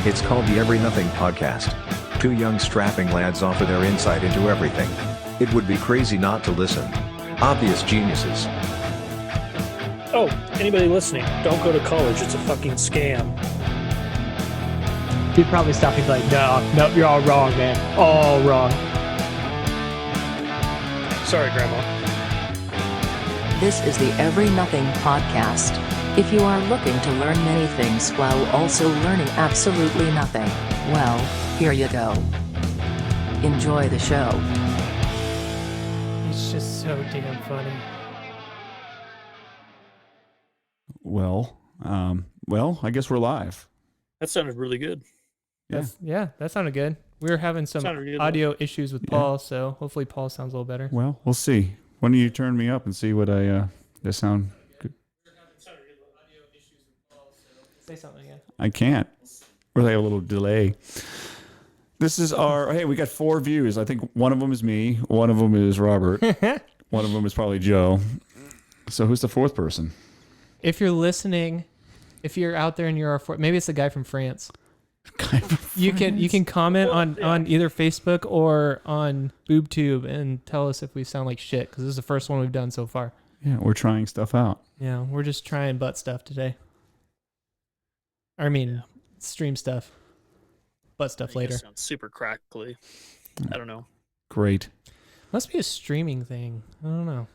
It's called the EveryNothing podcast. Two young strapping lads offer their insight into everything. It would be crazy not to listen. Obvious geniuses. Oh, anybody listening, don't go to college. It's a fucking scam. He'd probably stop and be like, no, you're all wrong, man. All wrong. Sorry, Grandma. This is the EveryNothing podcast. If you are looking to learn many things while also learning absolutely nothing, well, here you go. Enjoy the show. It's just so damn funny. Well, I guess we're live. That sounded really good. Yeah, that sounded good. We were having some audio issues with Paul, so hopefully Paul sounds a little better. Well, we'll see. Why don't you turn me up and see what does sound good? Say something again. I can't. Really have a little delay. This is hey, we got 4 views. I think one of them is me. One of them is Robert. One of them is probably Joe. So who's the 4th person? If you're listening, if you're out there and you're maybe it's a guy from France. You can comment on either Facebook or on BoobTube and tell us if we sound like shit, because this is the first one we've done so far. Yeah, we're trying stuff out. Yeah, we're just trying butt stuff today. I mean, stream stuff. Butt stuff later. Sounds super crackly. I don't know. Great. Must be a streaming thing. I don't know.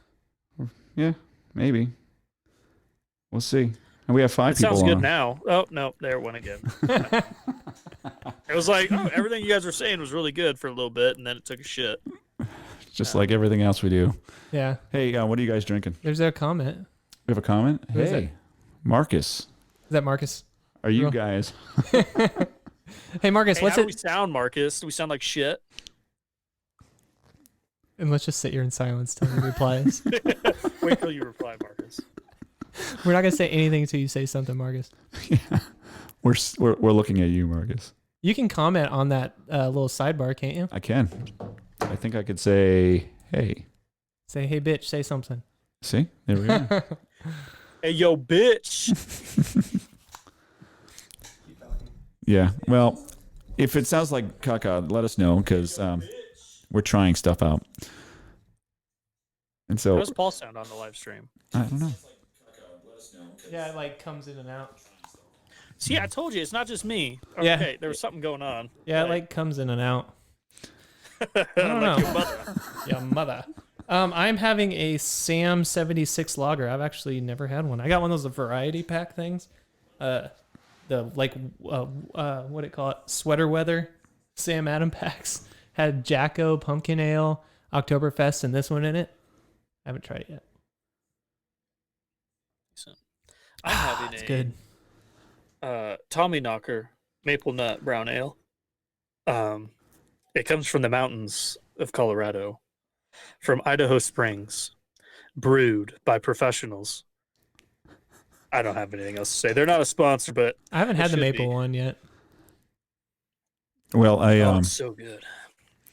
Yeah, maybe. We'll see. And we have 5 people Sounds good on. now. Oh, no, there it went again. It was like, everything you guys were saying was really good for a little bit, and then it took a shit. Just like everything else we do. Yeah. Hey, what are you guys drinking? There's a comment. We have a comment? Who is hey, it? Marcus. Is that Marcus? Are you guys? Hey, Marcus, what's how it? do we sound, Marcus? Do we sound like shit? And let's just sit here in silence till he replies. Wait till you reply, Marcus. We're not gonna say anything until you say something, Marcus. Yeah. We're looking at you, Marcus. You can comment on that little sidebar, can't you? I can. I think I could say, hey. Say, hey, bitch, say something. See? There we go. Hey, yo, bitch. Yeah. Well, if it sounds like caca, let us know, because we're trying stuff out. And so, How does Paul sound on the live stream? I don't know. Yeah, it like comes in and out. See, I told you, it's not just me. Yeah. Okay, there was something going on. Yeah, it like comes in and out. I don't Like know. your mother. Yeah, mother. I'm having a Sam 76 lager. I've actually never had one. I got one of those variety pack things. The what do you call it? Sweater weather Sam Adam packs. Had Jacko, Pumpkin Ale, Oktoberfest, and this one in it. I haven't tried it yet. I'm having It's good. Tommy Knocker Maple Nut Brown Ale. It comes from the mountains of Colorado, from Idaho Springs, brewed by professionals. I don't have anything else to say. They're not a sponsor, but I haven't had the should maple be. one yet. Well, It's so good,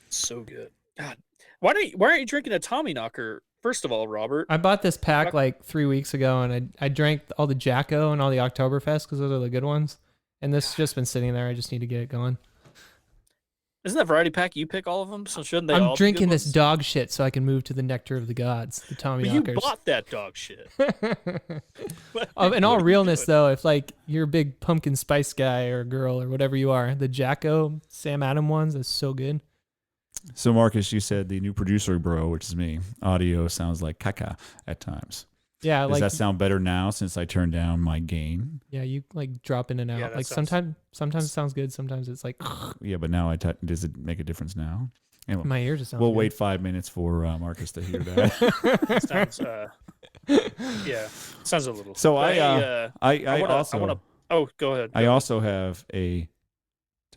so good. God, why aren't you drinking a Tommy Knocker? First of all, Robert, I bought this pack like 3 weeks ago, and I drank all the Jacko and all the Oktoberfest because those are the good ones. And this has just been sitting there. I just need to get it going. isn't that variety pack? You pick all of them, so shouldn't they? all I'm be good drinking this ones? dog shit so I can move to the nectar of the gods, the Tommy But you Knockers. bought that dog shit. In all realness, though, if like you're a big pumpkin spice guy or girl or whatever you are, the Jacko Sam Adam ones is so good. So, Marcus, you said the new producer bro, which is me, audio sounds like caca at times. Yeah, Does like that sound better now since I turned down my gain? yeah, you like drop in and out. Yeah, that like sounds- sometimes it sounds good, sometimes it's like Yeah, but now does it make a difference now? Anyway, my ears. It sounds we'll good. wait 5 minutes for Marcus to hear that. Sounds, yeah, sounds a little. So But, Oh, go ahead. I also have a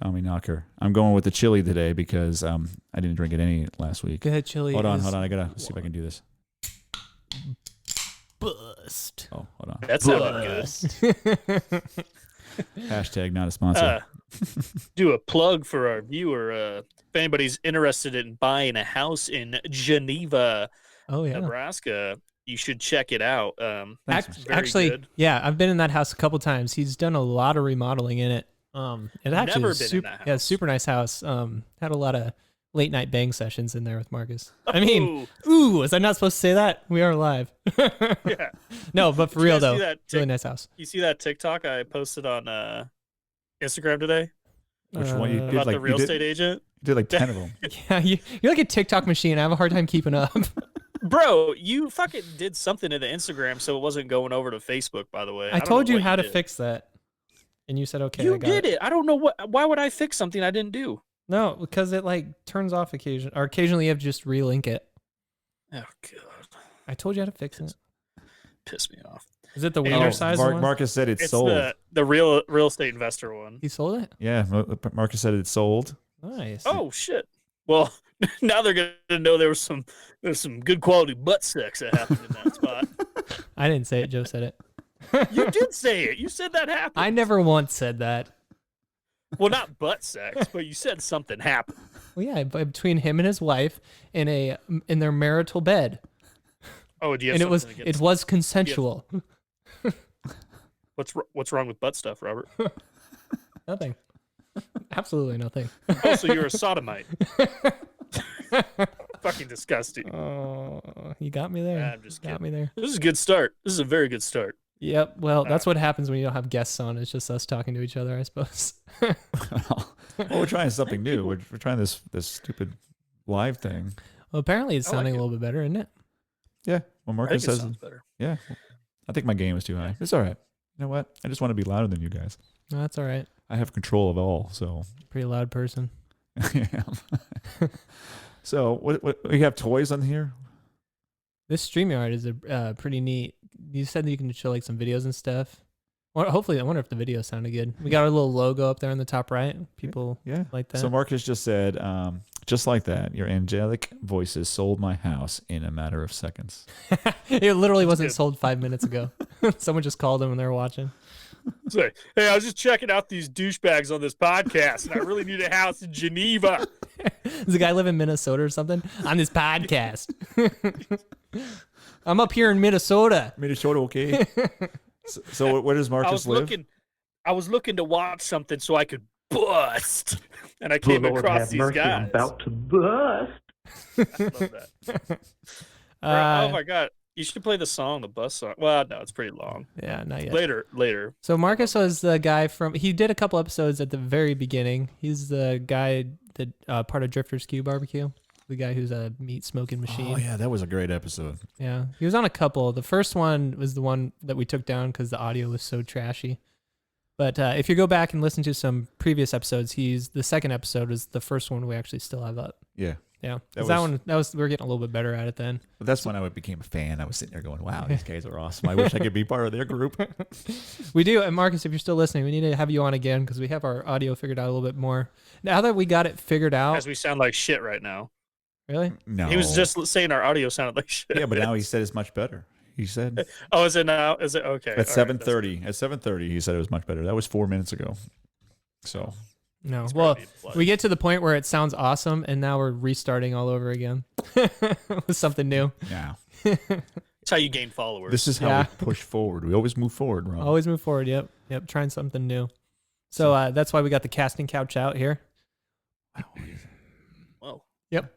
Tommy Knocker. I'm going with the chili today because I didn't drink it any last week. Go ahead, chili. Hold on. is I gotta see if I can do this. Bust. Oh, hold on. That sounded good. Hashtag not a sponsor. Do a plug for our viewer. If anybody's interested in buying a house in Geneva, Oh yeah. Nebraska, you should check it out. Thanks, Very Actually, good. yeah, I've been in that house a couple times. He's done a lot of remodeling in it. It actually Never was been in super, that yeah, house. super nice house. Had a lot of late night bang sessions in there with Marcus. I mean, ooh, was I not supposed to say that? We are live. Yeah. No, but for Did you real guys see though, that really nice house. You see that TikTok I posted on Instagram today Which one you did? about Like the real you did, estate agent? you did like 10 of them. Yeah, you're like a TikTok machine. I have a hard time keeping up. Bro, you fucking did something to the Instagram so it wasn't going over to Facebook, by the way. I don't told know you what how to did. fix that, and you said okay. You I got did it. I don't know why would I fix something I didn't do? No, because it like turns off occasionally you have to just relink it. Oh god. I told you how to fix it. Piss me off. Is it the Hey, wiener oh, size one? Marcus said it's It's sold. the real estate investor one. He sold it? Yeah, Marcus said it's sold. Nice. Oh shit. Well, now they're gonna know there's some good quality butt sex that happened in that spot. I didn't say it. Joe said it. You did say it. You said that happened. I never once said that. Well, not butt sex, but you said something happened. Well, yeah, between him and his wife in their marital bed, Oh, do you have and it was something against- it was consensual. What's wrong with butt stuff, Robert? Nothing. Absolutely nothing. Oh, so you're a sodomite. Fucking disgusting. Oh, you got me there. I'm just got kidding. me there. This is a good start. This is a very good start. Yep. Well, that's what happens when you don't have guests on. It's just us talking to each other, I suppose. Well, we're trying something new. We're trying this stupid live thing. Well, apparently it's I like sounding it. a little bit better, isn't it? Yeah. Well, I Marcus think it says, sounds better. yeah. I think my game is too high. It's all right. You know what? I just want to be louder than you guys. No, that's all right. I have control of all, so. Pretty loud person. Yeah. So, what you have toys on here? This StreamYard is a pretty neat. You said that you can show like some videos and stuff. Well, hopefully, I wonder if the video sounded good. We got our little logo up there on the top right. People Yeah. like that. So Marcus just said, just like that, your angelic voices sold my house in a matter of seconds. It literally wasn't good. sold 5 minutes ago. Someone just called them when they were watching. It's like, hey, I was just checking out these douchebags on this podcast, and I really need a house in Geneva. Does the guy live in Minnesota or something? On this podcast. I'm up here in Minnesota. Minnesota, okay. So where does I Marcus was live? looking to watch something so I could bust, and I came across these guys. About to bust. I love that. Oh my god, you should play the song, the bus song. Well, no, it's pretty long. Yeah, not yet. Later. So Marcus was the guy he did a couple episodes at the very beginning. He's the guy that part of Drifter's Q Barbecue, the guy who's a meat smoking machine. Oh yeah, that was a great episode. Yeah, he was on a couple. The first one was the one that we took down because the audio was so trashy. But if you go back and listen to some previous episodes, the second episode was the first one we actually still have up. Yeah. Yeah, That that was we were getting a little bit better at it then. But that's when I became a fan. I was sitting there going, wow, these guys are awesome. I wish I could be part of their group. We do, and Marcus, if you're still listening, we need to have you on again because we have our audio figured out a little bit more. Now that we got it figured out, As we sound like shit right now. really? No. He was just saying our audio sounded like shit. Yeah, but now he said it's much better. He said Oh, is it now? Is it okay? at all right, 7:30. At 7:30, he said it was much better. That was 4 minutes ago. So No. It's Well, probably blood. we get to the point where it sounds awesome, and now we're restarting all over again with something new. yeah, That's how you gain followers. this is how Yeah. we push forward. We always move forward, Ron. Always move forward. Yep. Trying something new. So that's why we got the casting couch out here. Well, Yep.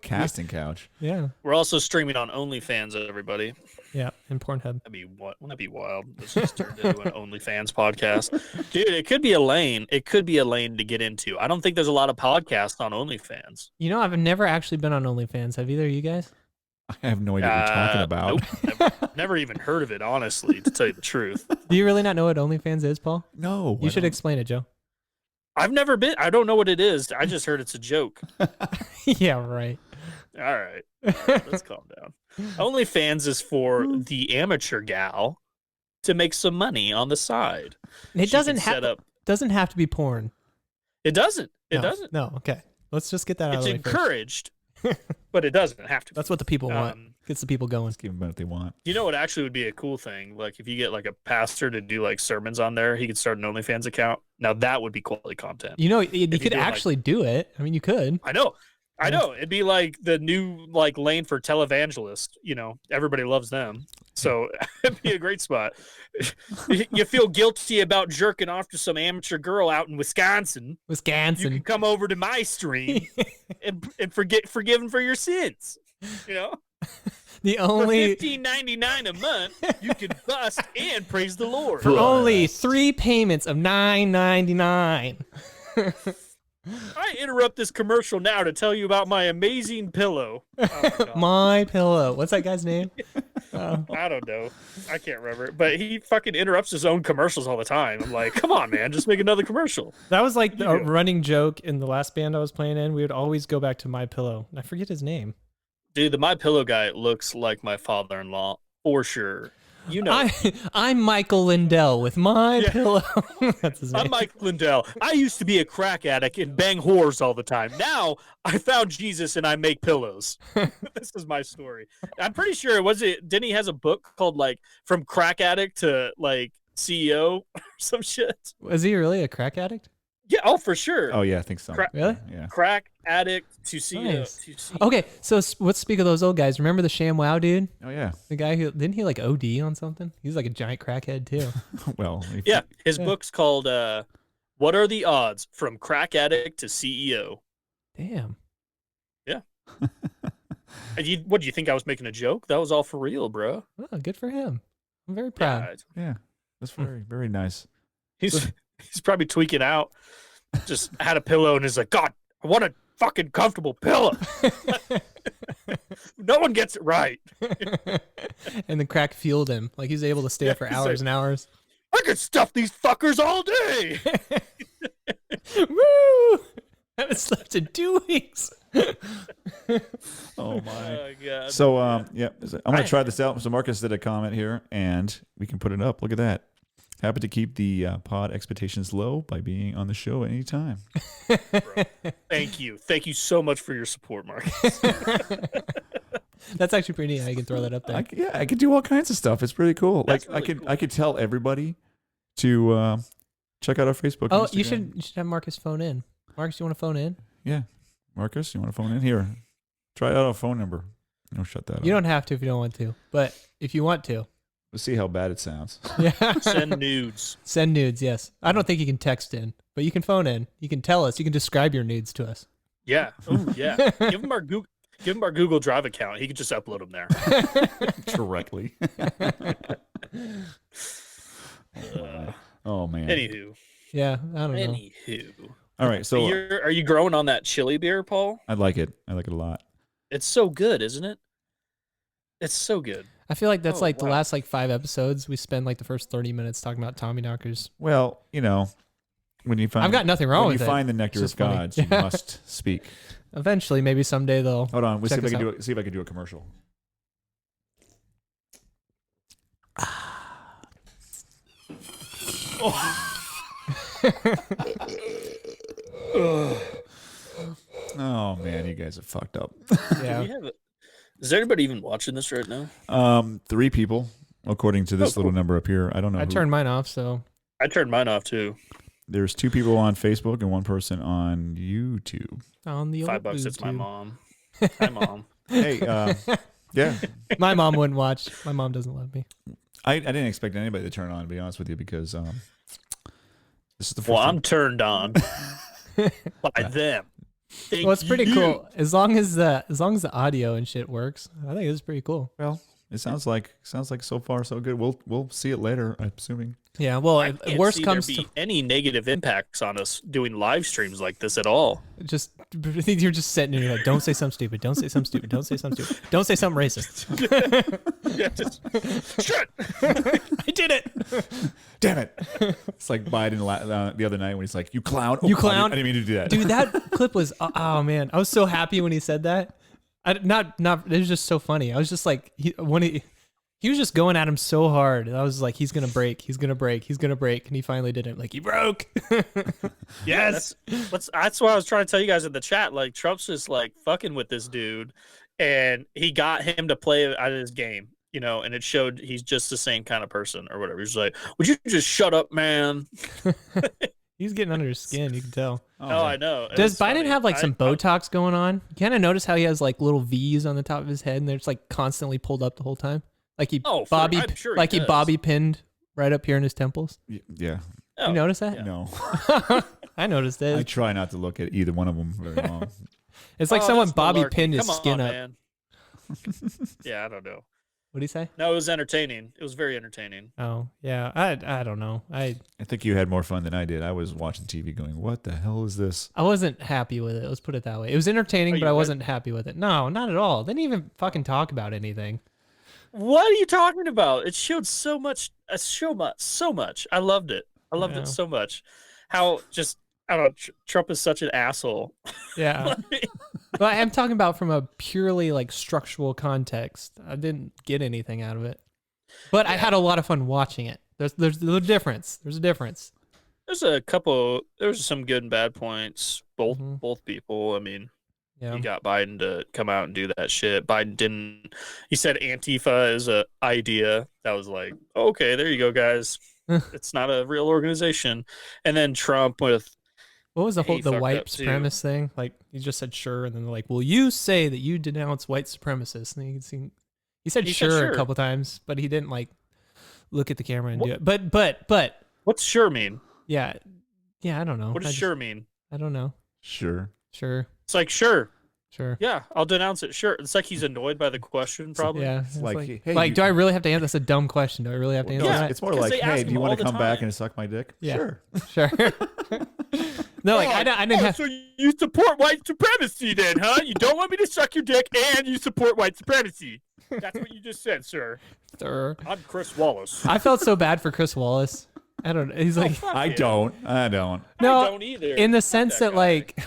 Casting couch. Yeah. we're also streaming on OnlyFans, everybody. Yeah. And Pornhub. Wouldn't that be wild? This just turned into an OnlyFans podcast, dude. It could be a lane. It could be a lane to get into. I don't think there's a lot of podcasts on OnlyFans. You know, I've never actually been on OnlyFans. Have either of you guys? I have no idea what you're talking about. Nope, never even heard of it, honestly, to tell you the truth. Do you really not know what OnlyFans is, Paul? No, You I should don't. explain it, Joe. I've never been. I don't know what it is. I just heard it's a joke. Yeah, right. All right, let's calm down. OnlyFans is for the amateur gal to make some money on the side. It She doesn't can set up. doesn't have to be porn. It doesn't. It No. doesn't. No. Okay. Let's just get that out It's of the way first. encouraged, but it doesn't have to. That's what the people want. Gets the people going. Give them what they want. You know what actually would be a cool thing? Like if you get like a pastor to do like sermons on there, he could start an OnlyFans account. Now that would be quality content. You know, you you could do, like- actually do it. I mean, you could. I know. I Yeah. know. It'd be like the new like lane for televangelists. You know, everybody loves them. So it'd be a great spot. You feel guilty about jerking off to some amateur girl out in Wisconsin. You can come over to my stream and forgiven for your sins. You know, The only for $15.99 a month, you can bust and praise the Lord. for only 3 payments of $9.99. I interrupt this commercial now to tell you about my amazing pillow. Oh My Pillow. What's that guy's name? I don't know. I can't remember. But he fucking interrupts his own commercials all the time. I'm like, come on, man, just make another commercial. That was like a running joke in the last band I was playing in. We would always go back to My Pillow. I forget his name. Dude, the My Pillow guy looks like my father-in-law for sure. You know, I'm Michael Lindell with My Pillow. That's his name. I'm Mike Lindell. I used to be a crack addict and bang whores all the time. Now I found Jesus and I make pillows. This is my story. I'm pretty sure didn't he has a book called like From Crack Addict to like CEO or some shit? Was he really a crack addict? Yeah, oh for sure. Oh yeah, I think so. Really? Yeah. Crack addict to CEO. Nice. To CEO. Okay, so let's speak of those old guys. Remember the ShamWow dude? Oh yeah. The guy who didn't he like OD on something? He's like a giant crackhead too. Well. Yeah, his book's called "What Are the Odds from Crack Addict to CEO." Damn. Yeah. What do you think I was making a joke? That was all for real, bro. Oh, good for him. I'm very proud. Yeah. That's very very nice. He's probably tweaking out. Just had a pillow and is like, God, I want a fucking comfortable pillow. No one gets it right. And the crack fueled him. Like he's able to stay up for hours and hours. I could stuff these fuckers all day. Woo! I haven't slept in 2 weeks. Oh my. Oh, God. So yeah, I'm gonna try this out. So Marcus did a comment here, and we can put it up. Look at that. Happy to keep the pod expectations low by being on the show anytime. Bro, thank you so much for your support, Marcus. That's actually pretty neat how you can throw that up there. I could do all kinds of stuff. It's pretty cool. That's Like really cool. I could tell everybody to check out our Facebook. Oh, and you Instagram. should have Marcus phone in. Marcus, you want to phone in? Yeah, Marcus, you want to phone in here? Try out our phone number. No, shut that. You up. don't have to if you don't want to, but if you want to, Let's see how bad it sounds. yeah, Send nudes. send nudes. Yes, I don't think you can text in, but you can phone in. You can tell us. You can describe your nudes to us. Yeah. Ooh, yeah. Give him our Google Drive account. He can just upload them there. Directly. Oh man. Anywho. Yeah, I don't know. Anywho. All right, so Are you growing on that chili beer, Paul? I like it. I like it a lot. It's so good, isn't it? It's so good. I feel like that's Oh, like the wow. last like 5 episodes. We spend like the first 30 minutes talking about Tommy knockers. Well, you know, when you find I've got nothing wrong when with you it. find the nectar It's of just funny. gods, you must speak. Eventually, maybe someday they'll. Hold on, we'll see Check if I us can out. see if I can do a commercial. Oh man, you guys are fucked up. Yeah. Is there anybody even watching this right now? 3 people, according to this Oh, little cool. number up here. I don't know. I who- turned mine off, so I turned mine off too. There's 2 people on Facebook and 1 person on YouTube. on the old $5. It's my boob mom. Hi, mom. Hey, yeah, tube. My mom wouldn't watch. My mom doesn't love me. I didn't expect anybody to turn on, to be honest with you, because this is the first Well, time. I'm turned on by them. Well, it's pretty you. cool as long as the audio and shit works. I think it's pretty cool. Well, it sounds like so far so good. We'll see it later, I'm assuming. Yeah. Well, I if can't worst see comes there to be any negative impacts on us doing live streams like this at all. just, I think you're just sitting in your head. Don't say something stupid. Don't say something stupid. Don't say something stupid. Don't say something racist. Yeah, just shit. I did it. Damn it! It's like Biden the other night when he's like, "You clown! Oh, You clown. I didn't mean to do that, Dude, that clip was oh man, I was so happy when he said that. Not it was just so funny. I was just like he was just going at him so hard. I was like, he's gonna break, and he finally did it. Like he broke. Yes. That's what I was trying to tell you guys in the chat. Like Trump's just like fucking with this dude, and he got him to play out of his game. You know, and it showed he's just the same kind of person or whatever. He's like, "Would you just shut up, man?" He's getting under his skin. You can tell. Oh, I know. Does It's Biden funny. have like some Botox going on? You kind of notice how he has like little V's on the top of his head, and they're just like constantly pulled up the whole time. Like he Oh, I'm sure he like he does. bobby pinned right up here in his temples. Yeah. Oh, You notice that? yeah. No. I noticed I it. try not to look at either one of them very long. It's like Oh, someone that's bobby malarkey. pinned his Come skin on, up. man. Yeah, I don't know. What do you say? No, it was entertaining. It was very entertaining. Oh, yeah. I don't know. I think you had more fun than I did. I was watching TV going, what the hell is this? I wasn't happy with it. Let's put it that way. It was entertaining, Are but you I good? wasn't happy with it. No, not at all. They didn't even fucking talk about anything. What are you talking about? It showed so much. So much. I loved it. I loved Yeah. it so much. How just I don't know. Trump is such an asshole. Yeah. But I'm talking about from a purely like structural context. I didn't get anything out of it. But I had a lot of fun watching it. There's a difference. There's a difference. There's some good and bad points. Mhm. Both people. I mean, Yeah. you got Biden to come out and do that shit. Biden didn't. He said Antifa is a idea. That was like, okay, there you go, guys. It's not a real organization. And then Trump with What was the He the fucked white up, too. supremacist thing? Like he just said sure, and then they're like, "Will you say that you denounce white supremacists?" And he said He said sure sure. a couple times, but he didn't like look at the camera and What- do it. But what's sure mean? yeah, I don't know. What does sure mean? I don't know. Sure. Sure, It's like sure. yeah, I'll denounce it. Sure. It's like he's annoyed by the question, probably. yeah. It's like, hey, like, you- do I really have to answer? That's a dumb question. Do I really have to answer Yeah. that? It's more Because like, they ask hey, do him you want all to the come back time. and suck my dick? Yeah. Sure. Sure. No, like I didn't have. So you support white supremacy then, huh? You don't want me to suck your dick and you support white supremacy. That's what you just said, sir. Sure. I'm Chris Wallace. I felt so bad for Chris Wallace. I don't know. He's like, Fuck I him. don't. I don't. no, I don't either. in the Fuck sense that guy. like,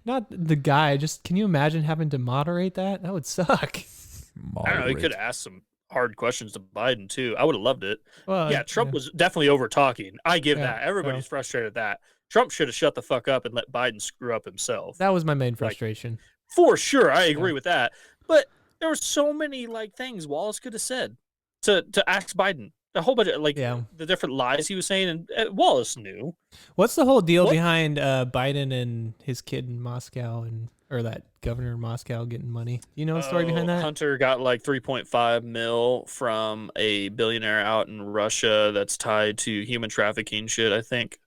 not the guy. Just can you imagine having to moderate that? That would suck. I don't know. He Moderate. could have asked some hard questions to Biden too. I would have loved it. Well, Yeah, Trump was definitely over talking. I give Yeah, that. Everybody's frustrated at that. Trump should have shut the fuck up and let Biden screw up himself. That was my main frustration. For sure, I agree with that. But there were so many like things Wallace could have said to ask Biden. A whole bunch of like Yeah. the different lies he was saying, and Wallace knew. What's the whole deal What? behind Biden and his kid in Moscow or that governor in Moscow getting money? Do you know the story behind that? Hunter got like 3.5 mil from a billionaire out in Russia that's tied to human trafficking shit, I think.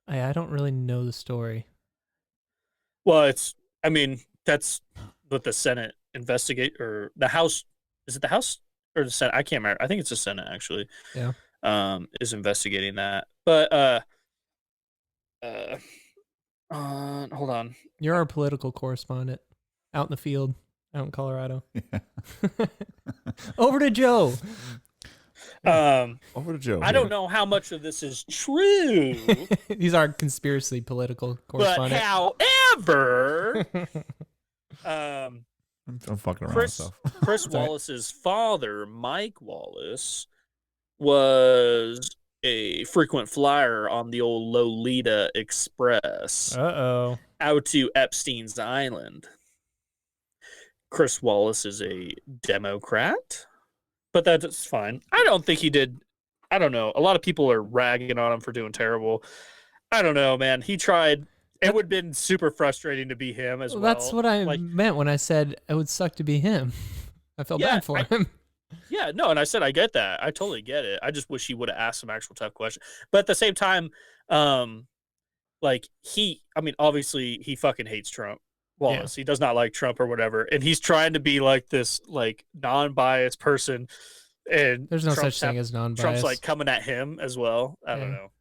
I don't really know the story. Well, I mean, that's what the Senate investigate or the House. Is it the House or the Senate? I can't remember. I think it's the Senate actually. Yeah. Is investigating that. But hold on. You're our political correspondent out in the field, out in Colorado. Over to Joe. Over to Joe. I don't know how much of this is true, He's our conspiracy political but correspondent. however, I'm fucking around with Chris stuff. Chris all right. Wallace's father, Mike Wallace, was a frequent flyer on the old Lolita Express Uh-oh. out to Epstein's Island. Chris Wallace is a Democrat, but that's fine. I don't think he did. I don't know. A lot of people are ragging on him for doing terrible. I don't know, man. He tried. It would have been super frustrating to be him as well. That's what I like, meant when I said it would suck to be him. I felt Yeah, bad for him. yeah, no, and I said I get that. I totally get it. I just wish he would have asked some actual tough questions. But at the same time, like I mean, obviously he fucking hates Trump. Wallace. He does not like Trump or whatever. And he's trying to be like this like non-biased person. And There's no Trump's such thing as non-bias. Trump's like coming at him as well. I don't Yeah. know.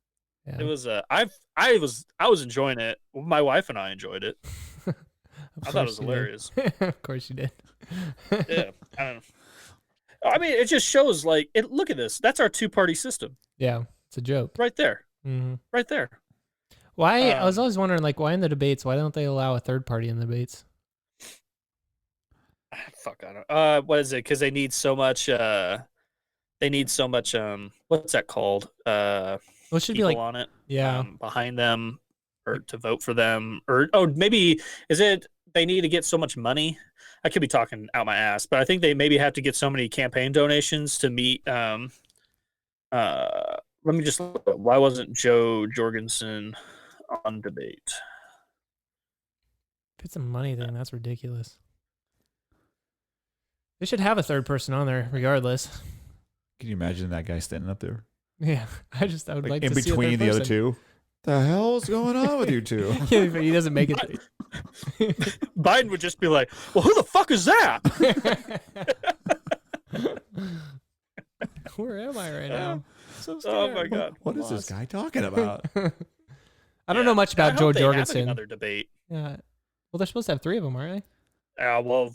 Yeah. It was I was enjoying it. My wife and I enjoyed it. Of I thought it course was you hilarious. did. Of course you did. Yeah. I don't know. I mean, it just shows like it. Look at this. That's our two-party system Yeah, it's a joke. right there. hmm Right there. Why? I was Um, always wondering, like, why in the debates? Why don't they allow a third party in the debates? Fuck, I don't. What is it? Because they need so much. They need so much. What's that called? Well, it should be People like, on it. yeah, Behind them, or to vote for them, or maybe is it they need to get so much money? I could be talking out my ass, but I think they maybe have to get so many campaign donations to meet. Let me just. Why wasn't Joe Jorgensen on debate? if it's a money thing, that's ridiculous. They should have a third person on there, regardless. Can you imagine that guy standing up there? Yeah, I would like in to see a between third the other person. two? The hell's going on with you two? Yeah, but he doesn't make it. Biden would just be like, "Well, who the fuck is that?" Where am I right now? So Oh scared. my god! What is this guy talking about? I don't know much about Joe They have Jorgensen. another debate. Yeah. Well, they're supposed to have 3 of them, aren't they? Well,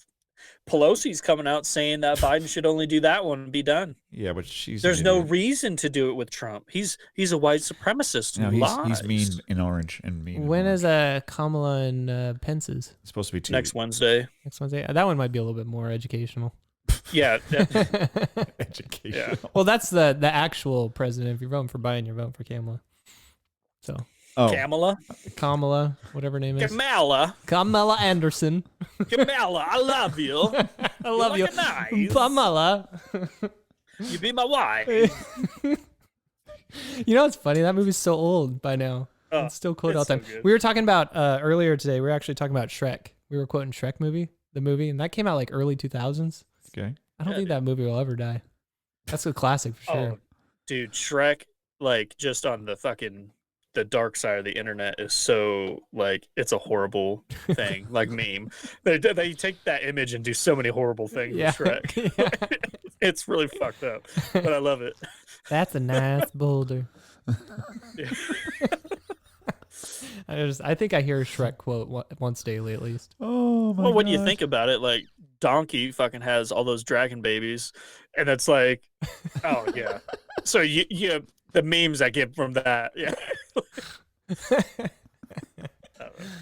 Pelosi's coming out saying that Biden should only do that one and be done. Yeah, but she's. There's no reason to do it with Trump. He's a white supremacist. No, Lies. he's mean in orange and mean. When in is Kamala and Pence's? It's supposed to be next Wednesday? Next Wednesday. That one might be a little bit more educational. Yeah. education. Yeah. Well, that's the actual president. If you're voting for Biden, you're voting for Kamala. So Kamala, whatever her name is. Kamala Anderson. Kamala, I love you. I love you. Kamala. You be my wife. You know what's funny? That movie's so old by now. It's still quoted all the time. So We were talking about earlier today. We were actually talking about Shrek. We were quoting Shrek the movie, and that came out like early 2000s. Okay. I don't think that movie will ever die. That's a classic for sure. Oh, dude, Shrek, like, just on the dark side of the internet is so, like, it's a horrible thing, like meme. They take that image and do so many horrible things with Shrek. Yeah. It's really fucked up, but I love it. That's a nice boulder. Yeah. I think I hear a Shrek quote once daily at least. Oh my Well, when you think about it, like, Donkey fucking has all those dragon babies, and it's like, oh yeah. So you the memes I get from that, yeah.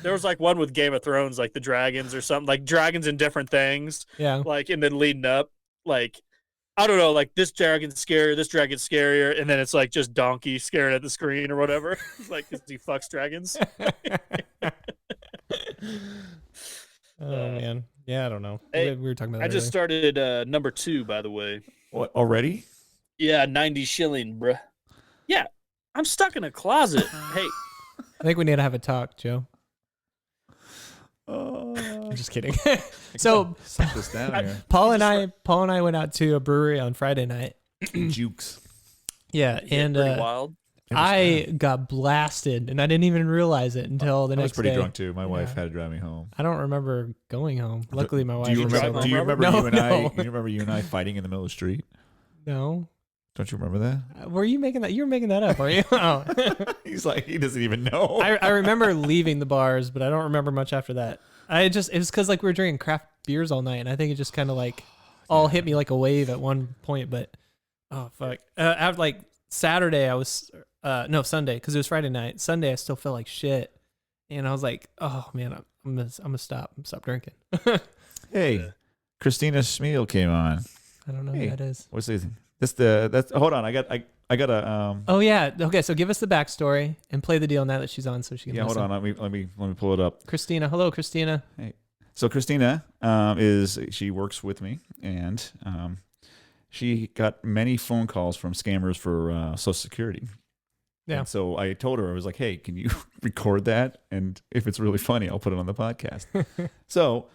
There was like one with Game of Thrones, like the dragons or something, like dragons and different things. Yeah. Like, and then leading up, like, I don't know, like this dragon's scarier, this dragon's scarier, and then it's like just Donkey staring at the screen or whatever. It's like, 'cause he fucks dragons. Oh man. Yeah, I don't know. Hey, We were talking about that I just started number 2, by the way. What, already? Yeah, 90 shilling, bruh. Yeah, I'm stuck in a closet. Hey, I think we need to have a talk, Joe. Oh, I'm just kidding. So set this down here. Paul and I went out to a brewery on Friday night. Jukes. Yeah, and pretty wild. I got blasted, and I didn't even realize it until the I was next pretty day. drunk too. My wife had to drive me home. I don't remember going home. Luckily, my wife. Do you was remember? sober. Do you remember No, you and I? no. You remember you and I fighting in the middle of the street? No. Don't you remember that? Were you making that? You were making that up, are you? Oh. He's like, he doesn't even know. I remember leaving the bars, but I don't remember much after that. It was because like we were drinking craft beers all night, and I think it just kind of like all hit me like a wave at one point. But oh fuck! After like Saturday, Sunday, because it was Friday night. Sunday, I still felt like shit, and I was like, oh man, I'm gonna stop drinking. Hey, Christina Schmiel came on. I don't know Hey, who that is. What's this? That's hold on. I got a Oh yeah. Okay, so give us the backstory and play the deal now that she's on, so she can. yeah. Hold listen. on. Let me pull it up. Christina. Hello, Christina. Hey. So Christina she works with me, and she got many phone calls from scammers for Social Security. Yeah. And so I told her, I was like, hey, can you record that? And if it's really funny, I'll put it on the podcast. So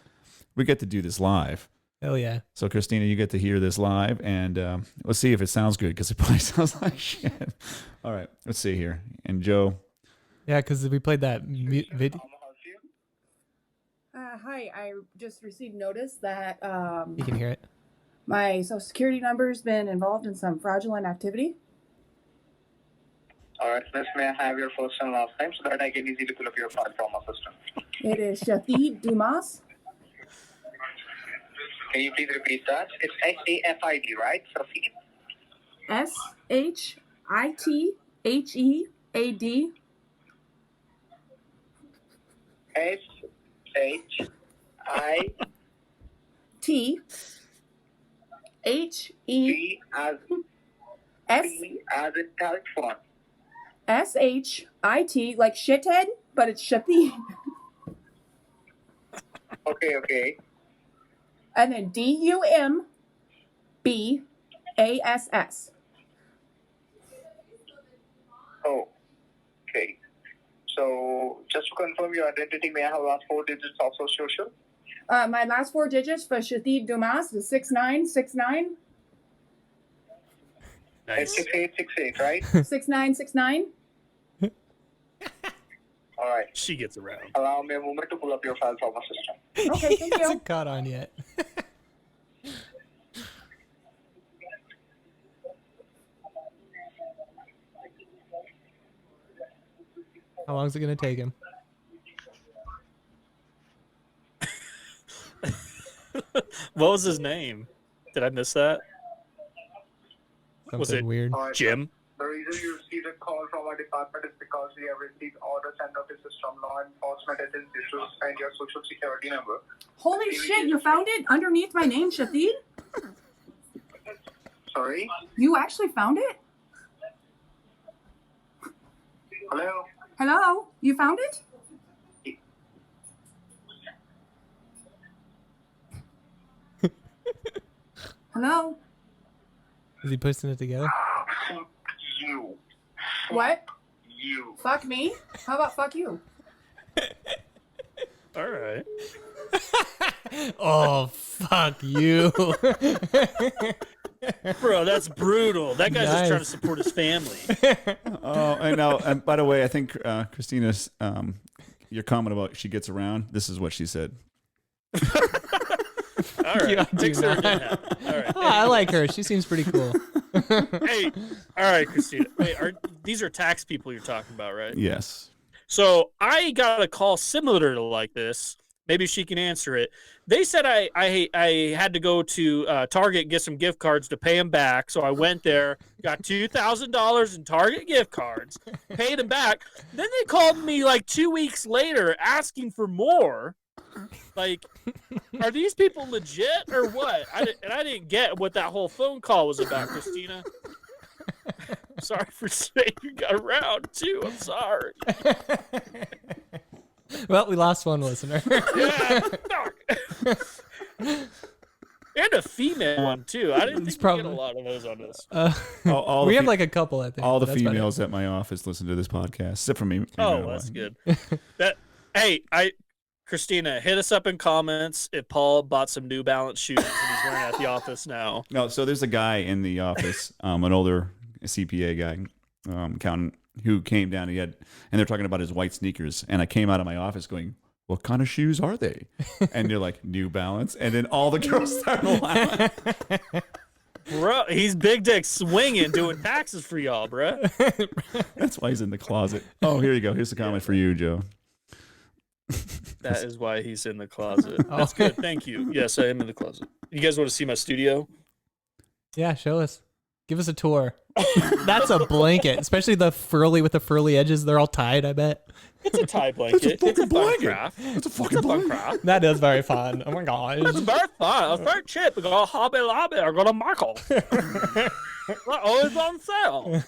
we get to do this live. Oh yeah. So Christina, you get to hear this live, and let's see if it sounds good, because it probably sounds like shit. All right, let's see here. And Joe. Yeah, because we played that video. Hi, I just received notice that You can hear it. my social security number's been involved in some fraudulent activity. All right, miss, may I have your first and last name so that I can easily pull up your file from our system? It is Shafid Dumas. Can you please repeat that? It's S-A-F-I-D, right? Safid? SHITHEAD. S-H-I-T T H-E as S T as in telephone. S-H-I-T, like shithead, but it's Shafid. Okay. And then D-U-M-B-A-S-S. Oh, okay. So, just to confirm your identity, may I have last 4 digits of social? My last 4 digits for Shathid Dumas is 6969. It's Nice. 6868, right? 6969. All right. She gets around. Allow me a moment to pull up your file from our system. Okay, thank you. Hasn't caught on yet. How long is it gonna take him? What was his name? Did I miss that? Something Was it weird? All right, Jim? The reason you received a call from our department is because we have received orders and notices from law enforcement agencies to suspend your social security number. Holy shit, you found it underneath my name, Shathid? Sorry? You actually found it? Hello? Hello? You found it? Hello? Is he posting it together? Fuck you. What? You. Fuck me? How about fuck you? All right. Oh, fuck you. Bro, that's brutal. That guy's just trying to Nice. support his family. Oh, I know. And by the way, I think Christina's your comment about she gets around. This is what she said. All right. I do Fix her not. again. All right. Oh, I like her. She seems pretty cool. Hey, all right, Christina. Wait, these are tax people you're talking about, right? Yes. So I got a call similar to like this. Maybe she can answer it. They said I had to go to Target and get some gift cards to pay them back. So I went there, got $2,000 in Target gift cards, paid them back. Then they called me like 2 weeks later asking for more. Like, are these people legit or what? I didn't get what that whole phone call was about, Christina. Sorry for saying you got around too. I'm sorry. Well, we lost one listener. Yeah, fuck. And a female one too. I didn't think we probably- get a lot of those on this. All We the have like a couple, I think. all the but that's about it. females at my office listen to this podcast, except for me. Oh, that's good. Christina, hit us up in comments if Paul bought some New Balance shoes and he's wearing at the office now. No, so there's a guy in the office, an older CPA guy, accountant, who came down. And they're talking about his white sneakers, and I came out of my office going, "What kind of shoes are they?" And they're like, "New Balance," and then all the girls started laughing. Bro, he's big dick swinging, doing taxes for y'all, bro. That's why he's in the closet. Oh, here you go. Here's the comment for you, Joe. That is why he's in the closet. That's good. Thank you. Yes, I am in the closet. You guys want to see my studio? Yeah, show us. Give us a tour. That's a blanket, especially the furry with the furry edges. They're all tied, I bet. It's a tie blanket. It's a fucking fun blanket. craft. It's a It's fucking a fun blanket. craft. That is very fun. Oh my gosh. It's very fun. It's very cheap. We got a Hobby Lobby. I got a Michael. They're always on sale.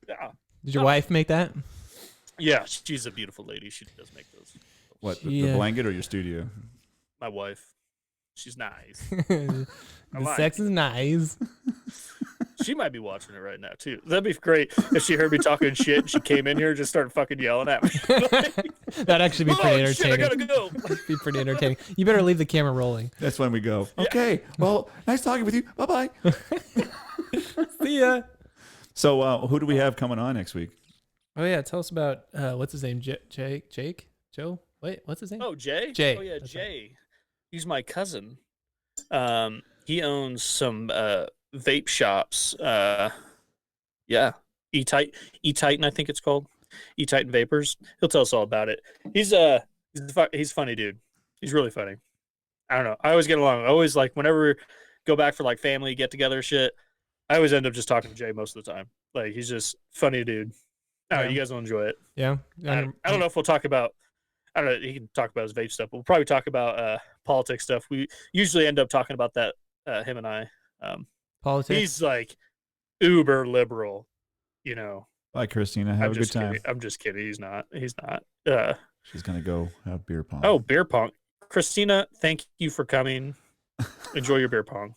Yeah. Did your wife make that? Yeah, she's a beautiful lady. She does make those. What, the Yeah. blanket or your studio? My wife. She's nice. The like sex is nice. She might be watching it right now, too. That'd be great if she heard me talking shit and she came in here and just started fucking yelling at me. That'd actually be pretty Oh, shit, I entertaining. gotta go. Be pretty entertaining. You better leave the camera rolling. That's when we go. Okay, well, nice talking with you. Bye-bye. See ya. So who do we have coming on next week? Oh yeah, tell us about what's his name? Jake? Joe? Wait, what's his name? Oh, Jay? Jay, Oh, yeah, that's Jay. He's my cousin. He owns some vape shops. Yeah. E-Titan, I think it's called. E-Titan Vapors. He'll tell us all about it. He's a funny dude. He's really funny. I don't know. I always get along. I always like whenever we go back for like family get together shit, I always end up just talking to Jay most of the time. Like he's just funny dude. All right, Yeah. you guys will enjoy it. Yeah. I don't know if we'll talk about. I don't know. He can talk about his vape stuff. But we'll probably talk about politics stuff. We usually end up talking about that. Him and I. Politics. He's like uber liberal. You know. Bye, Christina. Have a good time. Kidding. I'm just kidding. He's not. She's going to go have beer pong. Oh, beer pong. Christina, thank you for coming. Enjoy your beer pong.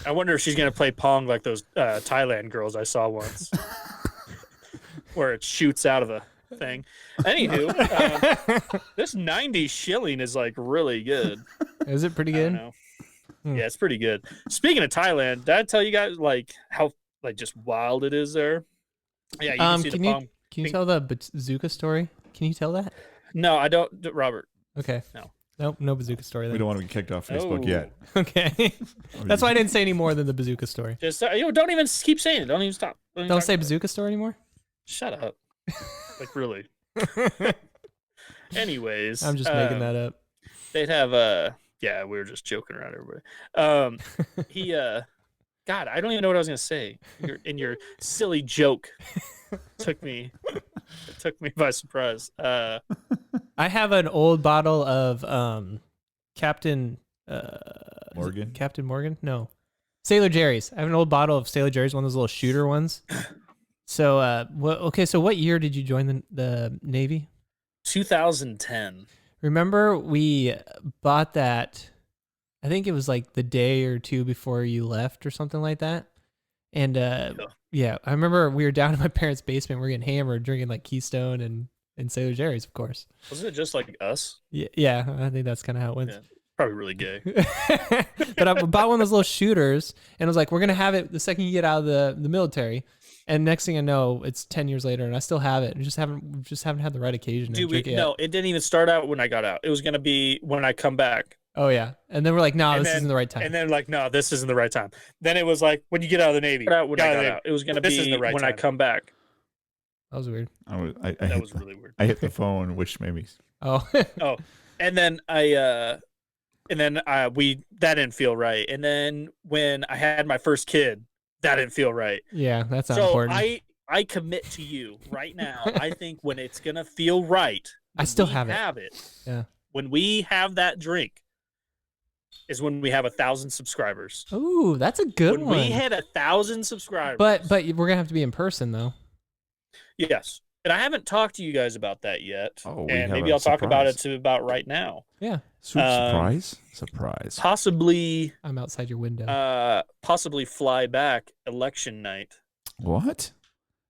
I wonder if she's gonna play pong like those Thailand girls I saw once, where it shoots out of the thing. Anywho, this 90 shilling is like really good. Is it pretty I don't good? know. Hmm. Yeah, it's pretty good. Speaking of Thailand, did I tell you guys like how like just wild it is there? Yeah, you can see the palm. Can you tell the bazooka story? Can you tell that? No, I don't, Robert. Okay. No. Nope, no bazooka story We then. don't want to be kicked off Facebook yet. Okay. That's why I didn't say any more than the bazooka story. Just don't even keep saying it. Don't even stop. Even Don't talk say about it. bazooka story anymore? Shut up. Like really. Anyways, I'm just making that up. They'd have yeah, we were just joking around, everybody. God, I don't even know what I was gonna say. Your silly joke took me by surprise. I have an old bottle of Captain Morgan? Captain Morgan? No. Sailor Jerry's. I have an old bottle of Sailor Jerry's, one of those little shooter ones. So so what year did you join the Navy? 2010. Remember we bought that, I think it was like the day or two before you left or something like that. And yeah, I remember we were down in my parents' basement, we were getting hammered, drinking like Keystone and Sailor Jerry's, of course. Wasn't it just like us? Yeah, I think that's kind of how it went. Yeah, probably really gay. But I bought one of those little shooters and I was like, we're going to have it the second you get out of the military. And next thing I know, it's 10 years later and I still have it. We just haven't had the right occasion to drink it. No, it didn't even start out when I got out. It was going to be when I come back. Oh yeah. And then we're like, no, this isn't the right time. And then like, no, this isn't the right time. Then it was like when you get out of the Navy. When I got out. It was going to be the right when time. I come back. That was weird. That was really weird. I hit the phone, which made me. Oh. Oh, and then that didn't feel right. And then when I had my first kid, that didn't feel right. Yeah, that's not so important. I commit to you right now. I think when it's gonna feel right, I still have it. Yeah. When we have that drink, is when we have 1,000 subscribers. Ooh, that's a good one. When we hit 1,000 subscribers. But we're gonna have to be in person though. Yes. And I haven't talked to you guys about that yet. Oh, and maybe I'll talk about it about right now. Yeah. Surprise. Possibly. I'm outside your window. Possibly fly back election night. What?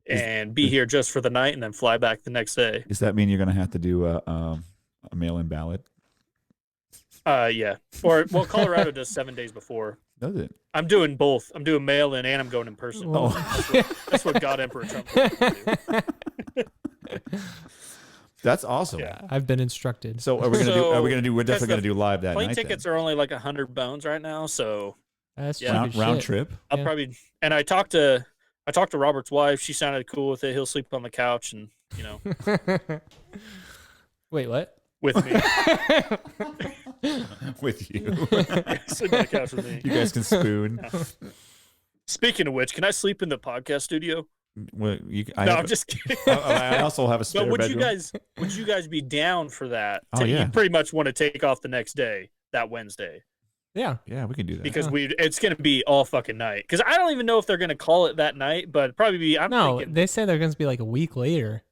And be here just for the night and then fly back the next day. Does that mean you're going to have to do a mail-in ballot? Yeah. Or, well, Colorado does 7 days before. Does it? I'm doing both. I'm doing mail-in and I'm going in person. Oh. That's what God Emperor Trump told me to do. That's awesome. Yeah, I've been instructed. So are we gonna do? Are we gonna do? We're definitely gonna do live that plane night. Tickets are only like 100 bones right now, so that's round trip. I'll probably. And I talked to Robert's wife. She sounded cool with it. He'll sleep on the couch, and Wait, what? With me. With you. Sleep on the couch with me. You guys can spoon. No. Speaking of which, can I sleep in the podcast studio? Well, I'm just kidding. I also have a spare But would bedroom. you guys be down for that? Oh, yeah. You pretty much want to take off the next day, that Wednesday. Yeah, we can do that because it's gonna be all fucking night. Because I don't even know if they're gonna call it that night, but it'd probably be. They say they're gonna be like a week later.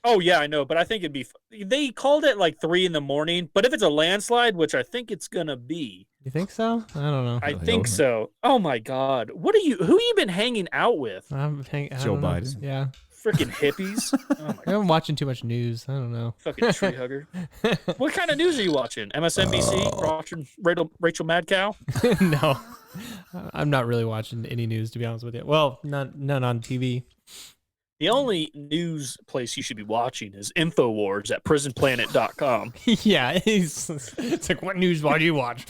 Oh yeah, I know, but I think it'd be. They called it like 3 a.m. But if it's a landslide, which I think it's gonna be. You think so? I don't know. I think so. Oh my God, who you been hanging out with? Joe Biden. Yeah. Freaking hippies. Oh my I'm watching too much news. I don't know. Fucking tree hugger. What kind of news are you watching? MSNBC? Watching Rachel Madcow? No, I'm not really watching any news, to be honest with you. Well, none on TV. The only news place you should be watching is InfoWars at prisonplanet.com. Yeah, it's like, what news? Why do you watch?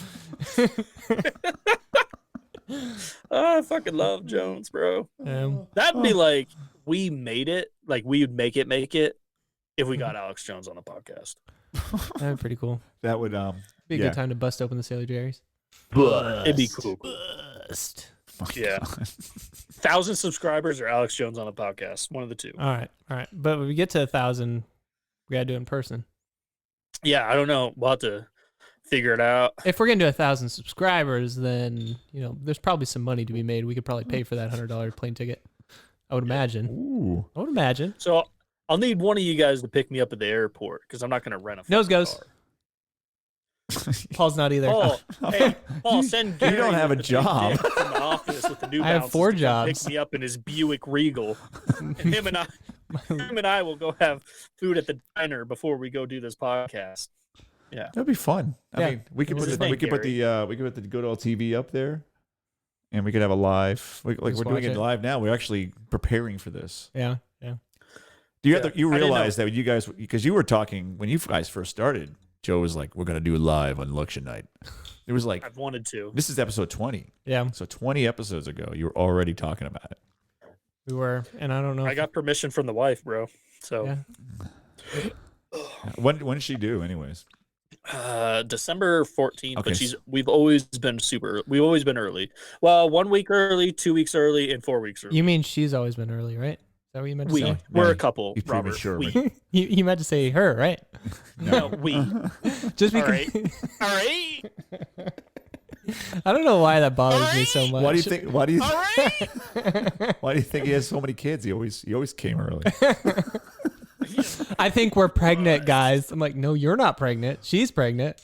I fucking love Jones, bro. That'd be like we made it. Like we would make it if we got Alex Jones on the podcast. That'd be pretty cool. That would be a good time to bust open the Sailor Jerry's. It'd be cool. Bust. Yeah. 1,000 subscribers or Alex Jones on the podcast. One of the two. All right. But when we get to 1,000, we gotta do it in person. Yeah, I don't know. We'll have to figure it out. If we're getting to 1,000 subscribers, then there's probably some money to be made. We could probably pay for that $100 plane ticket. I would imagine. Ooh. I would imagine. So I'll need one of you guys to pick me up at the airport because I'm not going to rent a nose goes. car. Paul's not either. Paul, send Gary. You don't have a job. From the office with the new I have 4 jobs. Pick me up in his Buick Regal, and him and I Him and I will go have food at the diner before we go do this podcast. Yeah, That'd be fun. Yeah. I mean, we could What's put his we could put name, the good old TV up there, and we could have a live. Like Just we're doing watch it it. live now. We're actually preparing for this. Yeah. Do you Yeah, have to, you I didn't realize that you guys, because you were talking when you guys first started, Joe was like, "We're gonna do it live on election night." It was like, I've wanted to. this is episode 20. Yeah. So 20 episodes ago, you were already talking about it. We were, and I don't know. I got permission from the wife, bro. So Yeah. When did she do, anyways? December 14th, Okay. but we've always been early. Well, 1 week early, 2 weeks early, and 4 weeks early. You mean she's always been early, right? Is that what you meant to say? We're No, a couple, he's Robert. premature, We. but- You meant to say her, right? No, we. Just All because. right. All right. I don't know why that bothers me so much. Why do you think? Why do you? All right. Why do you think he has so many kids? He always came early. I think we're pregnant, guys. I'm like, no, you're not pregnant. She's pregnant.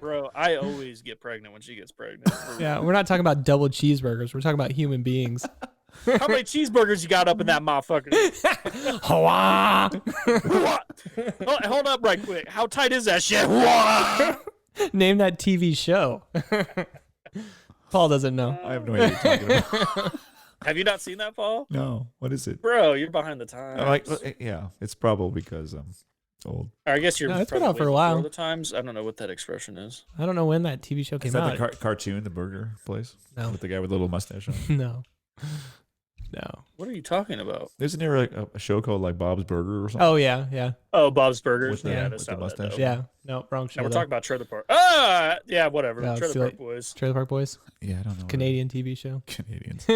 Bro, I always get pregnant when she gets pregnant. Yeah, we're not talking about double cheeseburgers. We're talking about human beings. How many cheeseburgers you got up in that motherfucker? Hua! Hold up right quick. How tight is that shit? Wah! Name that TV show. Paul doesn't know. I have no idea what you're talking about. Have you not seen that, Paul? No, what is it? Bro, you're behind the times. I'm like, yeah, it's probably because I'm old. Or I guess you're. No, it's been probably out for a while. before the times. I don't know what that expression is. I don't know when that TV show came Is that out. the cartoon, the burger place? No. With the guy with the little mustache on? No. No. What are you talking about? Isn't there a show called like Bob's Burger or something? Oh, yeah. Yeah. Oh, Bob's Burgers. With the- Yeah, with that's the not that mustache. dope. Yeah. No, wrong show. Now we're though. talking about Trailer Park. Yeah, whatever. No, it's Trailer too Park late. Boys. Trailer Park Boys. Yeah, I don't know. Canadian TV show. Canadians.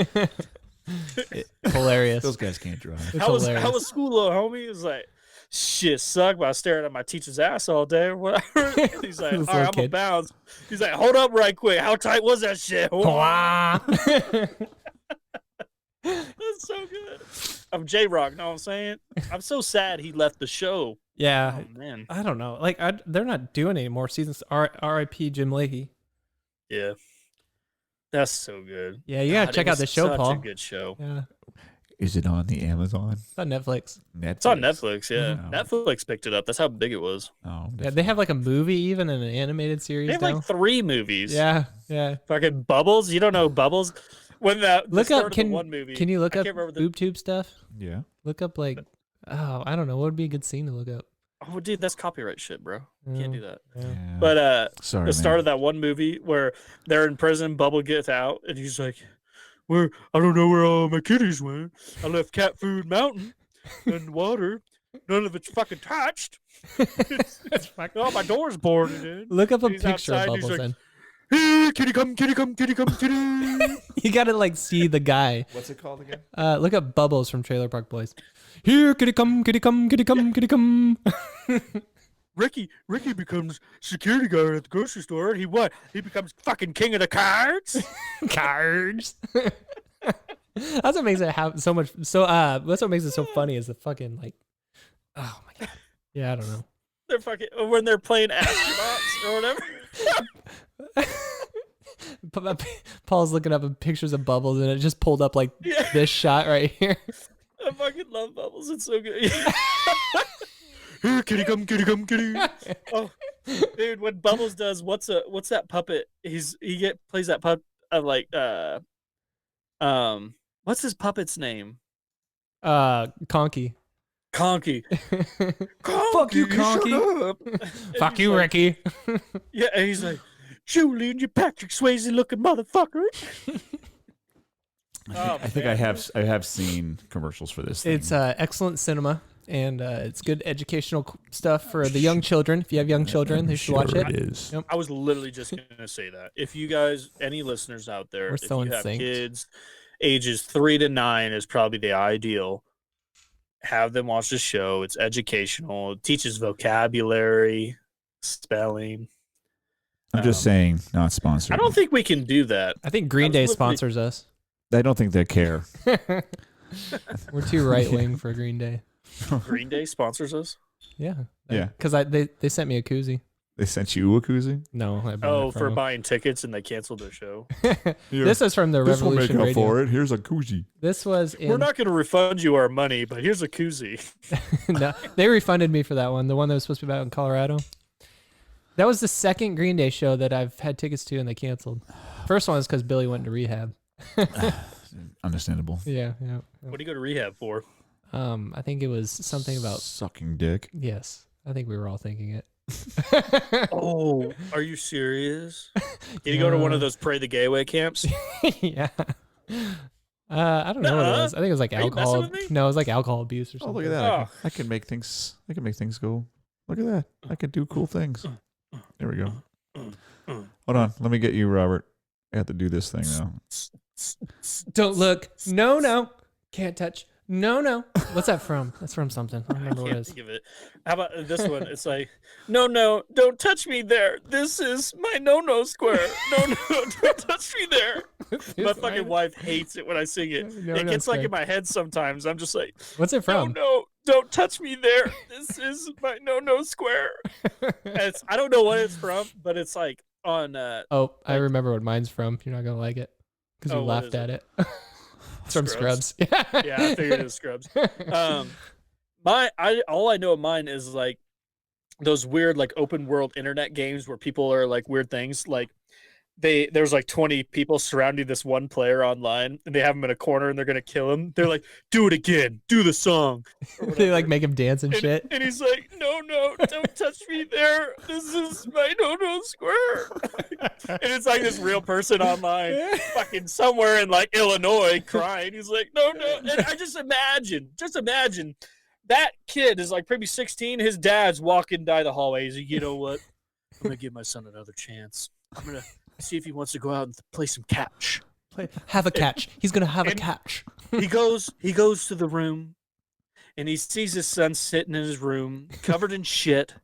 Hilarious. Those guys can't drive. It's How hilarious. was school, little homie? It was like, shit sucked, but I was staring at my teacher's ass all day or whatever. He's like, all This right, little I'm a kid. bounce. He's like, hold up right quick. How tight was that shit? Hua! That's so good. I'm J-Rock, know what I'm saying? I'm so sad he left the show. Yeah. Oh, man. I don't know. Like, they're not doing any more seasons. R.I.P. Jim Leahy. Yeah. That's so good. Yeah, you gotta God, check it out the was show, such Paul. a good show. Yeah. Is it on the Amazon? It's on Netflix. Netflix. It's on Netflix, yeah. Mhm. Netflix picked it up. That's how big it was. Oh, Yeah, they have like a movie even and an animated series They have now. like 3 movies. Yeah, yeah. Fucking Bubbles. You don't know Bubbles? When the Look start up. of the Can one movie. can you look I up can't remember the- boob tube stuff? Yeah. Look up like, oh, I don't know. What would be a good scene to look up? Oh, dude, that's copyright shit, bro. You can't do that. Yeah. Yeah. But Sorry, the start man. of that one movie where they're in prison, Bubble gets out, and he's like, "Where I don't know where all my kitties went. I left cat food mountain and water. None of it's fucking touched. Oh, my door's boarded in. Look up a He's picture outside, of he's Bubbles. like, Then Hey, kitty come, kitty come, kitty come, kitty. you gotta like see the guy. What's it called again? Look up Bubbles from Trailer Park Boys. Here, kitty come, kitty come, kitty come, kitty come. Ricky becomes security guard at the grocery store. He what? He becomes fucking king of the cards. Cards. That's what makes it have so much. So that's what makes it so funny is the fucking like. Oh my god. Yeah, I don't know. They're fucking when they're playing astronauts or whatever. Paul's looking up pictures of Bubbles and it just pulled up like Yeah. this shot right here. I fucking love Bubbles. It's so good. Here, kitty come, kitty come, kitty. Oh, dude, when Bubbles does what's that puppet? He plays that puppet of like what's his puppet's name? Conky. Conky. Fuck you, Conky. shut up. Fuck And you, he's like- Ricky. Yeah, and he's like, Julian, you Patrick Swayze looking motherfucker. I think I have seen commercials for this thing. It's excellent cinema and it's good educational stuff for the young children. If you have young children, they should watch Sure it. is. Yep. I was literally just gonna say that. If you guys, any listeners out there, We're if so you have insynced. kids, ages 3 to 9 is probably the ideal. Have them watch the show. It's educational. It teaches vocabulary, spelling. I'm just saying, not sponsored. I don't think we can do that. I think Green I was Day literally- sponsors us. I don't think they care. We're too right wing for Green Day. Green Day sponsors us. Yeah. Yeah. Because they sent me a koozie. They sent you a koozie? No. I bought Oh, it from for him. buying tickets and they canceled their show. This is from the This will make Revolution up Radio. for it. Here's a koozie. This was in. We're not going to refund you our money, but here's a koozie. No, they refunded me for that one. The one that was supposed to be out in Colorado. That was the second Green Day show that I've had tickets to, and they canceled. First one is because Billy went to rehab. Understandable. Yeah. What do you go to rehab for? I think it was something about. Sucking dick. Yes, I think we were all thinking it. Oh, are you serious? Did you go to one of those Pray the Gay Way camps? Yeah. I don't know what it was. I think it was like Are you alcohol. messing with me? No, it was like alcohol abuse or Oh, something. look at that. Oh. I can make things go. Look at that. I can do cool things. There we go. Hold on. Let me get you, Robert. I have to do this thing now. Don't look. No. Can't touch. No. What's that from? That's from something. I don't I remember what it can't is. think of it. How about this one? It's like, no, don't touch me there. This is my no square. No, don't touch me there. My fucking wife hates it when I sing it. It gets like in my head sometimes. I'm just like, What's it from? no, don't touch me there. This is my no square. And I don't know what it's from, but it's like on. Oh, I remember what mine's from. You're not gonna like it because you Oh, what laughed is at it. It's from Scrubs. Yeah, I figured it was Scrubs. All I know of mine is like those weird like open world internet games where people are like weird things. Like there's like 20 people surrounding this one player online, and they have him in a corner, and they're gonna kill him. They're like, "Do it again, do the song." They like make him dance and shit. And he's like, no, don't touch me there. This is my no square. And it's like this real person online, fucking somewhere in like Illinois, crying. He's like, no. And I just imagine that kid is like maybe 16. His dad's walking down the hallway. He's like, you know what? I'm gonna give my son another chance. I'm gonna see if he wants to go out and play some catch. Have a catch. He's gonna have a catch. He goes to the room, and he sees his son sitting in his room, covered in shit,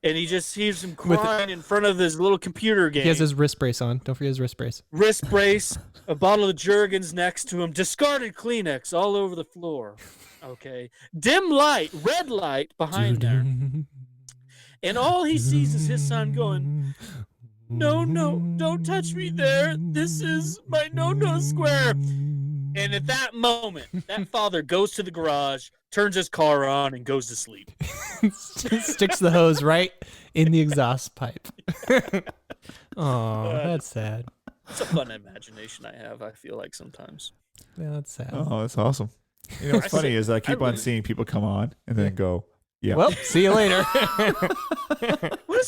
and he just sees him crying in front of his little computer game. He has his wrist brace on. Don't forget his wrist brace. Wrist brace, a bottle of Jergens next to him, discarded Kleenex all over the floor. Okay, dim light, red light behind there, and all he sees is his son going, no, don't touch me there. This is my no square. And at that moment, that father goes to the garage, turns his car on, and goes to sleep. Sticks the hose right in the exhaust pipe. Oh, that's sad. It's a fun imagination I have, I feel like sometimes. Yeah, that's sad. Oh, that's awesome. You know what's funny is I keep on really- seeing people come on and then go, yeah. Well, see you later. What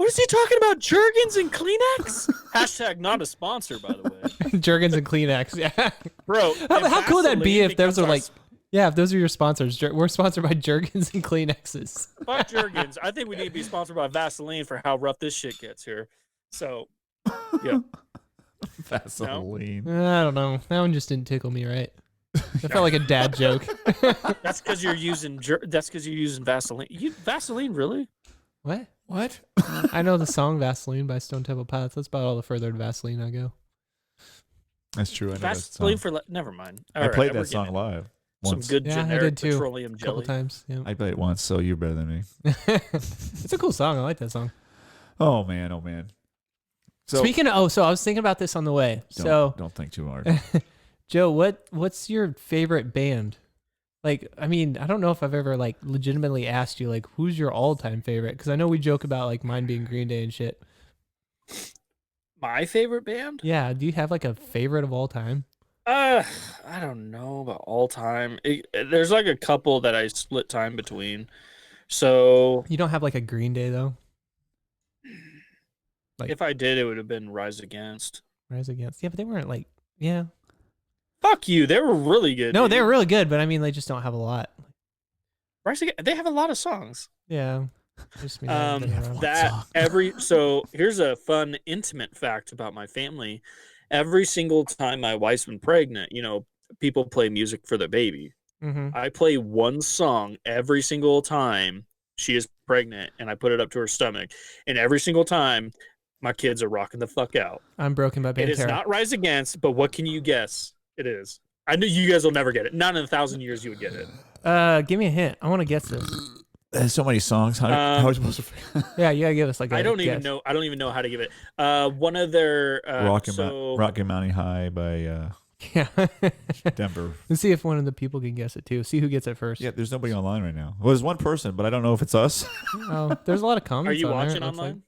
is he talking about? Jergens and Kleenex? Hashtag not a sponsor, by the way. Jergens and Kleenex. Yeah. Bro, How cool would that be Vaseline if those becomes are our like, yeah, if those are your sponsors. We're sponsored by Jergens and Kleenexes. Fuck Jergens. I think we need to be sponsored by Vaseline for how rough this shit gets here. So, yeah. Vaseline. I don't know. That one just didn't tickle me right. That felt like a dad joke. That's because you're using Vaseline. Vaseline, really? What? What? I know the song Vaseline by Stone Temple Pilots. That's about all the further to Vaseline I go. That's true. I know that Vaseline song. never mind. I played that song live Some once. good Yeah, I generic did too. petroleum A couple jelly. times. Yeah. I played it once, so you're better than me. It's a cool song. I like that song. Oh man, oh man. So Speaking of, so I was thinking about this on the way. don't think too hard. Joe, what's your favorite band? Like, I mean, I don't know if I've ever like legitimately asked you like who's your all-time favorite, because I know we joke about like mine being Green Day and shit. My favorite band? Yeah, do you have like a favorite of all time? I don't know about all time. There's like a couple that I split time between. So You don't have like a Green Day though? Like- if I did, it would have been Rise Against. Rise Against. Yeah, but they weren't like, yeah. Fuck you. They were really good. No, dude. they were really good, but I mean, they just don't have a lot. Rise Against. They have a lot of songs. Yeah. Just me not being around. So here's a fun intimate fact about my family. Every single time my wife's been pregnant, people play music for the baby. Mm-hmm. I play one song every single time she is pregnant, and I put it up to her stomach. And every single time, my kids are rocking the fuck out. I'm Broken by Pantera. It is not Rise Against, but what can you guess? It is. I knew you guys will never get it. Not in 1,000 years you would get it. Give me a hint. I want to guess this. There's so many songs. How are we supposed to? Yeah, you gotta give us like a I don't even guess. know. I don't even know how to give it. One of their Rocky Mountain High by Yeah. Denver. Let's see if one of the people can guess it too. See who gets it first. Yeah, there's nobody online right now. Well, there's one person, but I don't know if it's us. Oh, there's a lot of comments. Are you on there, watching it looks online?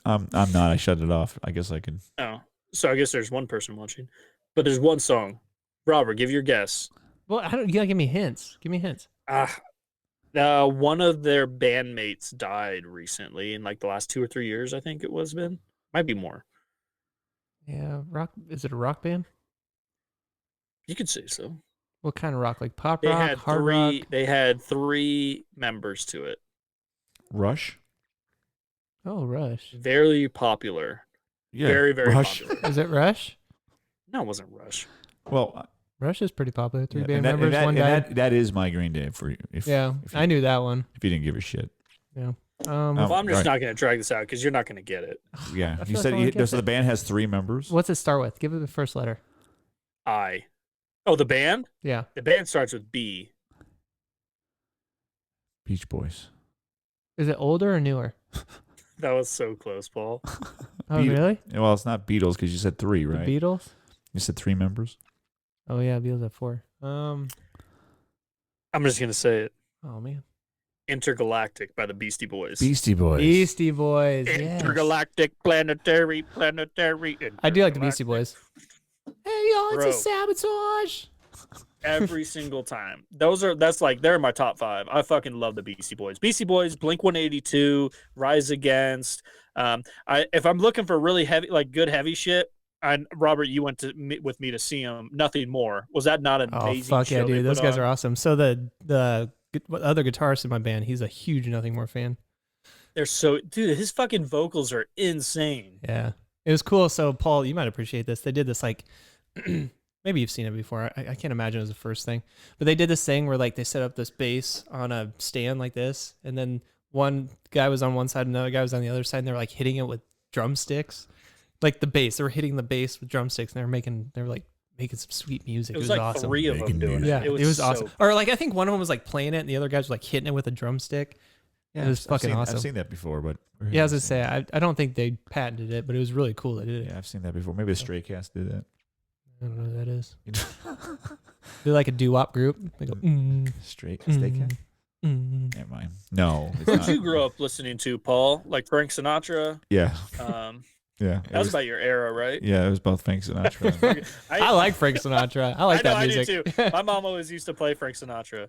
I'm not. I shut it off. I guess I can. Oh, so I guess there's one person watching, but there's one song. Robert, give your guess. Well, I don't. You gotta give me hints. Give me hints. One of their bandmates died recently in like the last 2 or 3 years. I think it was been. Might be more. Yeah, rock. Is it a rock band? You could say so. What kind of rock? Like pop They rock, had hard three. rock? They had 3 members to it. Rush. Oh, Rush. Very popular. Yeah, Very, very Rush. popular. Is it Rush? No, it wasn't Rush. Well, Rush is pretty popular. 3 yeah, band and that- and members, that- one and died. that is my Green Day for you. If you I knew that one. if you didn't give a shit. Yeah. Oh, Well, I'm just right. not going to drag this out because you're not going to get it. Yeah, I you feel said like I wanna so. The guess band has 3 members. What's it start with? Give it the first letter. I. Oh, the band? Yeah. The band starts with B. Beach Boys. Is it older or newer? That was so close, Paul. Oh, really? Well, it's not Beatles because you said 3, right? The Beatles? You said 3 members. Oh yeah, Beatles have 4. I'm just going to say it. Oh man. Intergalactic by the Beastie Boys. Beastie Boys. Beastie Boys. Yes. Intergalactic, planetary. I do like the Beastie Boys. Hey y'all, it's Bro. a sabotage. Every single time. They're in my top 5. I fucking love the Beastie Boys. Beastie Boys, Blink 182, Rise Against. If I'm looking for really heavy, like good heavy shit, Robert, you went with me to see them. Nothing More. Was that not an Oh amazing fuck show yeah, they dude! Those put guys on? are awesome. So the other guitarist in my band, he's a huge Nothing More fan. They're so, dude, his fucking vocals are insane. Yeah, it was cool. So Paul, you might appreciate this. They did this like, maybe you've seen it before. I can't imagine it was the first thing, but they did this thing where like they set up this bass on a stand like this, and then one guy was on one side, and another guy was on the other side, and they were like hitting it with drumsticks, like the bass. They were hitting the bass with drumsticks, and they were like making some sweet music. It was like awesome. 3 of them doing it. Yeah, It was awesome. so Or like I think one of them was like playing it, and the other guys were like hitting it with a drumstick. Yeah, It was fucking awesome. I've seen that before, but Yeah, I was gonna say I don't think they patented it, but it was really cool. They did it. Yeah, I've seen that before. Maybe a Stray Cats did that. I don't know who that is. They're like a doo-wop group. They go, Stray Cats. Never mind. No, it's What not. you grew up listening to, Paul? Like Frank Sinatra? Yeah, That yeah. was about your era, right? Yeah, it was both Frank Sinatra. I like Frank Sinatra. I like that music. I do too. My mom always used to play Frank Sinatra.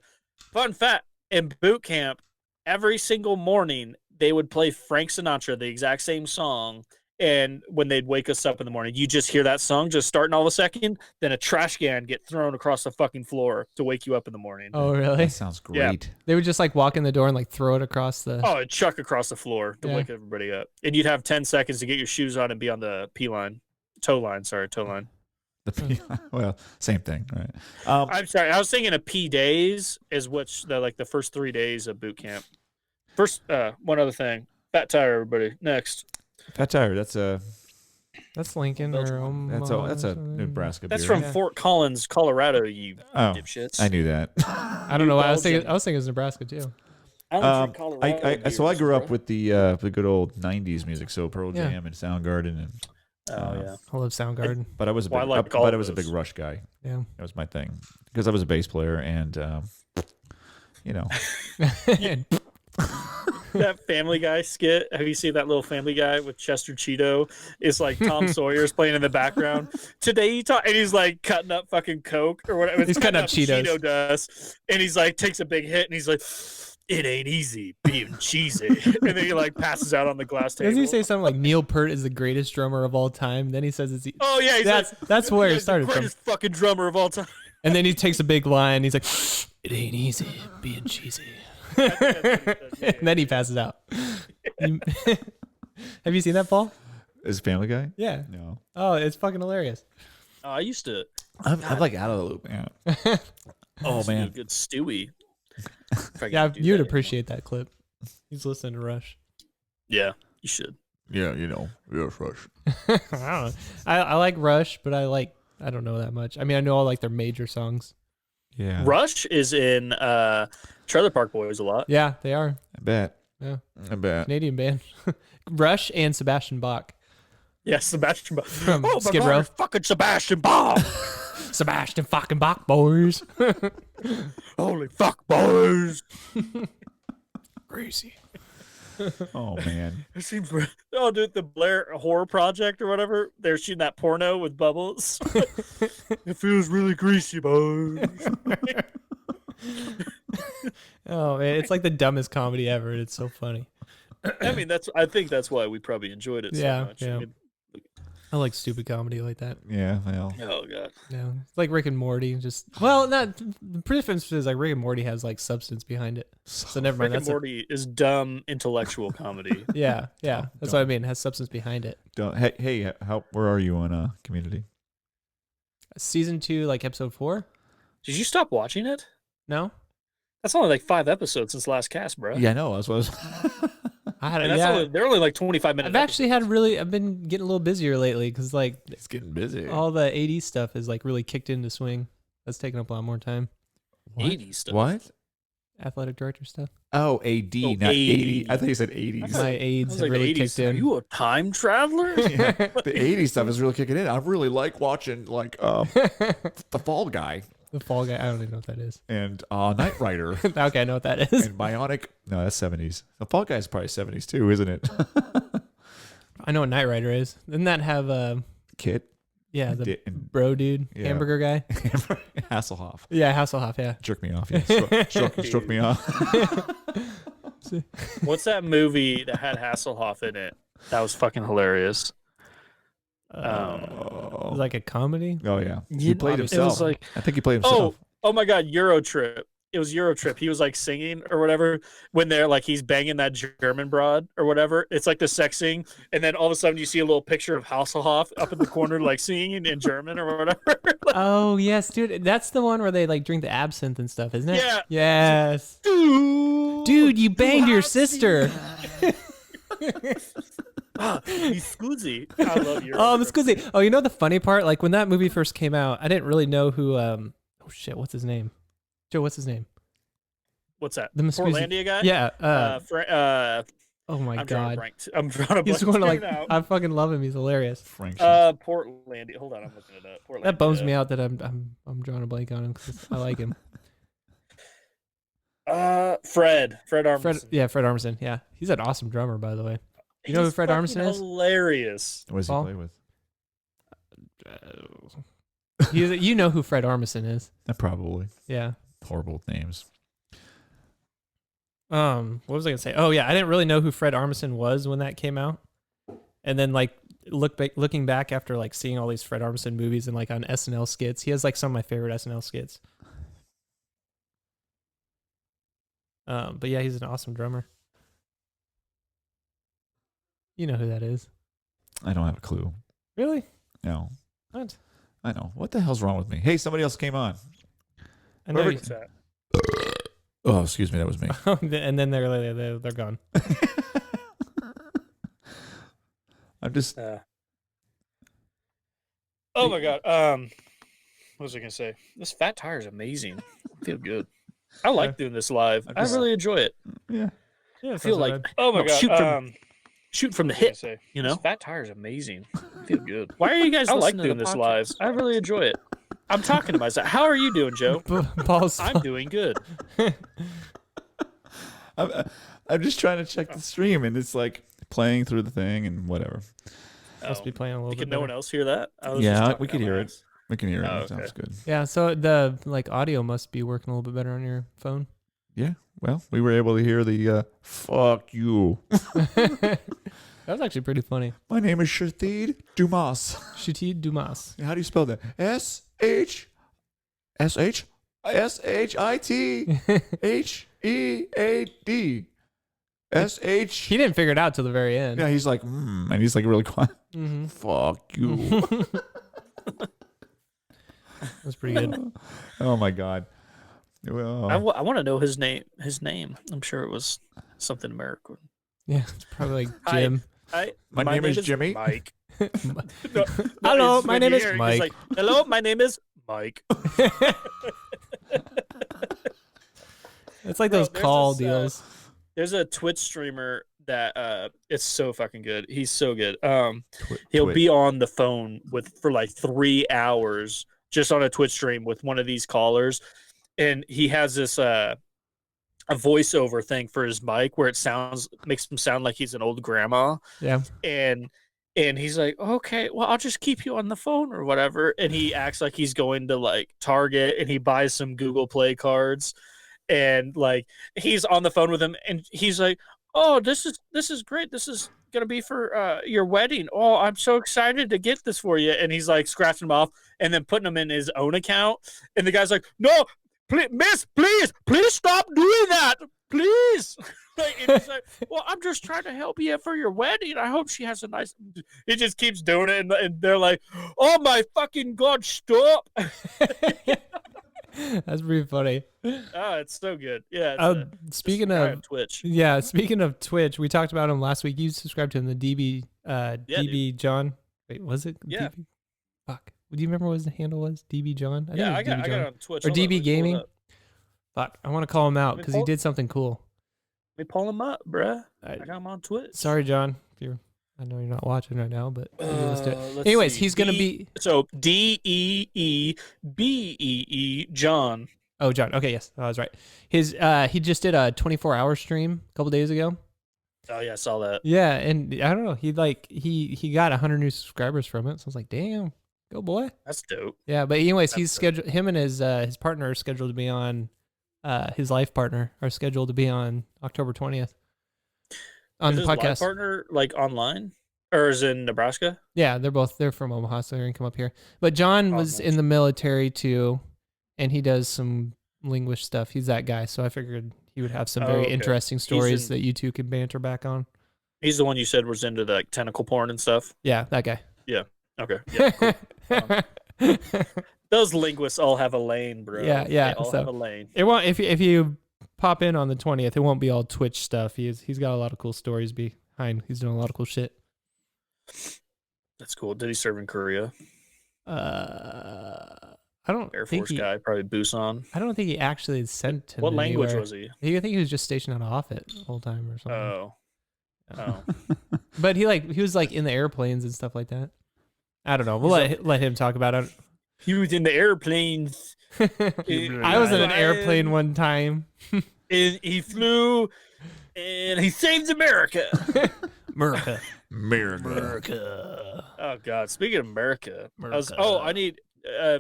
Fun fact, in boot camp, every single morning they would play Frank Sinatra, the exact same song. And when they'd wake us up in the morning, you just hear that song just starting all of a second, then a trash can get thrown across the fucking floor to wake you up in the morning. Oh, really? That sounds great. They would just like walk in the door and like throw it across the. Oh, it'd chuck across the floor to Yeah. wake everybody up. And you'd have 10 seconds to get your shoes on and be on the toe line. Well, same thing, right? I'm sorry. I was thinking of P days is the first 3 days of boot camp. First, one other thing. Fat Tire, everybody. Next. Fat Tire. That's Lincoln or Omaha. that's a or something. Nebraska That's beer. from Fort Collins, Colorado, you dipshits. I knew that. I don't know why I was thinking it was Nebraska too. I don't drink Colorado So I beers, grew up bro. with the good old '90s music, so Pearl Yeah. Jam and Soundgarden, and Oh, yeah. I love Soundgarden. but I was a Well, I big, like all but I of was a big those. Rush guy. Yeah. That was my thing because I was a bass player, and you know, That Family Guy skit. Have you seen that little Family Guy with Chester Cheeto? It's like Tom Sawyer's playing in the background. Today he and he's like cutting up fucking Coke or whatever. He's cutting up Cheetos. Cheeto dust, and he's like takes a big hit, and he's like, "It ain't easy being cheesy," and then he like passes out on the glass table. Doesn't he say something like Neil Peart is the greatest drummer of all time? Then he says it's Oh yeah, he's that's where it he's started the from. greatest fucking drummer of all time. And then he takes a big line. He's like, "It ain't easy being cheesy." And then he passes out. Have you seen that, Paul? is Family Guy? Yeah. No, Oh, it's fucking hilarious. I used to. I'm like out of the loop, man. Oh used to do a man, good Stewie. If I could Yeah, do you'd that appreciate that clip. He's listening to Rush. anymore. Yeah, you should. yeah, yes, Rush. I don't know. I like Rush, but I don't know that much. I mean, I know all like their major songs. Yeah, Rush is in Trailer Park Boys a lot. Yeah, they are. I bet. Yeah. I bet. Canadian band. Rush and Sebastian Bach. Yeah, Sebastian Bach. From Oh my Skid God, Row. it's fucking Sebastian Bach. Sebastian fucking Bach, boys. Holy fuck, boys. Crazy. Oh man. It seems. Oh, dude, the Blair Horror Project or whatever. They're shooting that porno with bubbles. It feels really greasy, boys. Oh man, it's like the dumbest comedy ever, and it's so funny. I mean, I think that's why we probably enjoyed it so much. Yeah. I mean, I like stupid comedy like that. Yeah. Well. oh God. Yeah, it's like Rick and Morty. Just not the difference is like Rick and Morty has like substance behind it. So never mind. Rick and That's Morty is dumb intellectual comedy. yeah. Oh, That's what I mean. It has substance behind it. Don't. Hey. Where are you on Community? Season 2, like episode 4. Did you stop watching it? No, That's only like 5 episodes since last cast, bro. Yeah. No. That's what I was. I had And that's they're only like 25 minutes. I've been getting a little busier lately because like It's getting busy. all the 80s stuff is like really kicked into swing. That's taking up a lot more time. 80s stuff. What? Athletic director stuff. Oh, AD, Oh, not 80. 80. I thought you said 80s. My AIDS was have like really 80s. kicked in. Are you a time traveler? Yeah, the 80s stuff is really kicking in. I really like watching like the Fall Guy The Fall Guy. I don't even know what that is. and Knight Rider Okay, I know what that is. and Bionic. No, that's 70s. The Fall Guy is probably 70s too, isn't it? I know what Knight Rider is. Didn't that have Kit. yeah, the and bro dude, Yeah. hamburger guy? Hasselhoff. Yeah, Hasselhoff, yeah. Jerk me off. Yeah, struck me off. What's that movie that had Hasselhoff in it? That was fucking hilarious. It was like a comedy. Oh yeah, You- he played it was himself. like- I think he played himself. Oh my God, Eurotrip. It was Eurotrip. He was like singing or whatever when they're like he's banging that German broad or whatever. It's like the sex scene, and then all of a sudden you see a little picture of Hasselhoff up in the corner like singing in German or whatever. Oh yes, dude. That's the one where they like drink the absinthe and stuff, isn't it? Yeah. Yes. Dude, you banged your sister. He's Scoozy. I love Eurotrip. Oh, Miss Squizzy. Oh, you know the funny part? Like when that movie first came out, I didn't really know who. Oh shit, what's his name? Joe, what's his name? What's that? The Miss Squizzy- Portlandia guy? Yeah. Oh my I'm drawing a god. blank. I'm drawing a He's blank one of like now. I fucking love him. He's hilarious. Frank. Portlandia. Hold on, I'm looking it up. Portlandia. That bums me out that I'm drawing a blank on him because I like him. Fred Armisen. Fred Armisen. Yeah, he's an awesome drummer, by the way. You know who He's Fred fucking Armisen is? Hilarious. What does he Paul? play with? You know who Fred Armisen is? Probably Yeah. horrible names. What was I gonna say? Oh yeah, I didn't really know who Fred Armisen was when that came out, and then like looking back after like seeing all these Fred Armisen movies and like on SNL skits, he has like some of my favorite SNL skits. But yeah, he's an awesome drummer. You know who that is? I don't have a clue. Really? No, What? I know. What the hell's wrong with me? Hey, somebody else came on. I know. What's that? Oh, excuse me, that was me. And then they're gone. I'm just. Oh my God. What was I gonna say? This fat tire is amazing. I feel good. I like doing this live. I really enjoy it. Yeah. Yeah, I feel like oh my God. Shoot from the hip. You know, This fat tire is amazing. I feel good. Why are you guys? I like doing this live. I really enjoy it. I'm talking to myself. How are you doing, Joe? Paul's. I'm doing good. I'm just trying to check the stream, and it's like playing through the thing and whatever. Must be playing a little bit. Can no one else hear that? I was just Yeah, talking we could out my hear it. ass. We can hear it. Oh, That okay. sounds good. Yeah, so the like audio must be working a little bit better on your phone. Yeah. Well, we were able to hear the "fuck you." That was actually pretty funny. My name is Shatid Dumas. Shatid Dumas. How do you spell that? SHIT HEAD SH. He didn't figure it out till the very end. Yeah, he's like, and he's like really quiet. Mm-hmm. Fuck you. That's pretty good. Oh my god. Well, I want to know his name. I'm sure it was something American. Yeah, it's probably like Hi. Jim. My name is Jimmy. Mike. Hello, it's my when name you is hear it, he's Mike. like, hello, my name is Mike. It's like Bro, those there's call this, deals. There's a Twitch streamer that it's so fucking good. He's so good. He'll Twitch. be on the phone for like 3 hours just on a Twitch stream with one of these callers, and he has this a voiceover thing for his mic where makes him sound like he's an old grandma. Yeah. And he's like, okay, well, I'll just keep you on the phone or whatever. And he acts like he's going to like Target and he buys some Google Play cards, and like he's on the phone with him and he's like, oh, this is great. This is gonna be for your wedding. Oh, I'm so excited to get this for you. And he's like scratching them off and then putting them in his own account. And the guy's like, no, please, miss, please stop doing that, please. Like, and he's like, well, I'm just trying to help you for your wedding. I hope she has a nice. He just keeps doing it, and they're like, oh my fucking god, stop. That's pretty funny. Oh, it's so good. Yeah. Speaking just of Twitch. Yeah, speaking of Twitch, we talked about him last week. You subscribed to him, the DB dude. John. Wait, was it? Yeah. DB? Fuck. Do you remember what his handle was? DB John? I think Yeah, it was I DB got John. it on Twitch. Or Hold on, let me DB pull it Gaming. up. Fuck, I want to call him out Let me because he did something cool. Let me pull him up, bruh. I I got him on Twitch. Sorry, John. I know you're not watching right now, but maybe let's do it. Let's Anyways, see. he's gonna be. So DeeBee John. Oh, John. Okay, yes, I was right. He just did a 24-hour stream a couple days ago. Oh yeah, I saw that. Yeah, and I don't know. He got 100 new subscribers from it. So I was like, damn, go boy. That's dope. Yeah, but anyways, That's he's scheduled. Him and his partner are scheduled to be on. His life partner are scheduled to be on October 20th on Is the his live podcast. partner like online or is in Nebraska? Yeah, they're from Omaha, so they're gonna come up here. But John was nice. in the military too, and he does some linguist stuff. He's that guy, so I figured he would have some very okay. interesting stories in- that you two could banter back on. He's the one you said was into the like, tentacle porn and stuff. Yeah, that guy. Okay. Yeah, cool. Those linguists all have a lane, bro. Yeah. They all have a lane. It won't if you pop in on the 20th. It won't be all Twitch stuff. He's got a lot of cool stories behind. He's doing a lot of cool shit. That's cool. Did he serve in Korea? I don't Air think Force guy, probably Busan. I don't think he actually sent him. What language anywhere. was he? I think he was just stationed out of Offutt the whole time or something. Oh. But he was like in the airplanes and stuff like that. I don't know. We'll let him talk about it. He was in the airplanes. I was in an airplane one time. And he flew and he saved America. America. Oh God! Speaking of America, I need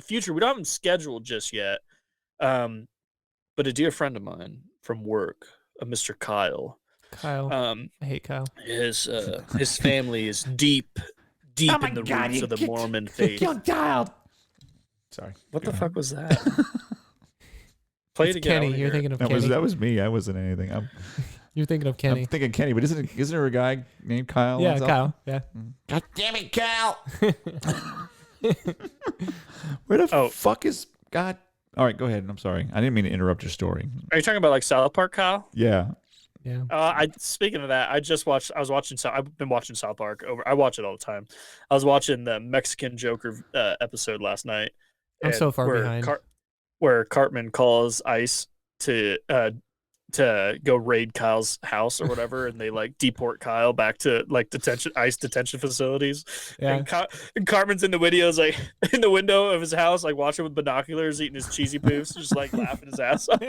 future. We don't have them scheduled just yet. But a dear friend of mine from work, Mr. Kyle. Kyle. I hate Kyle. His family is deep in the roots of the Mormon faith. child. Sorry. What the fuck was that? Play it again. I Kenny. wanna You're hear thinking of That Kenny. was me. I wasn't anything. You're thinking of Kenny. I'm thinking Kenny, but isn't there a guy named Kyle? Yeah, That's all? Kyle. Yeah. God damn it, Kyle! Where the fuck is God? All right, go ahead. I'm sorry. I didn't mean to interrupt your story. Are you talking about like South Park, Kyle? Yeah. Yeah. Speaking of that, I've been watching South Park I watch it all the time. I was watching the Mexican Joker episode last night. I'm so far where behind. Where Cartman calls ICE to go raid Kyle's house or whatever, and they like deport Kyle back to like ICE detention facilities. Yeah. And Cartman's in the videos, like in the window of his house, like watching with binoculars, eating his cheesy poofs, just like laughing his ass off.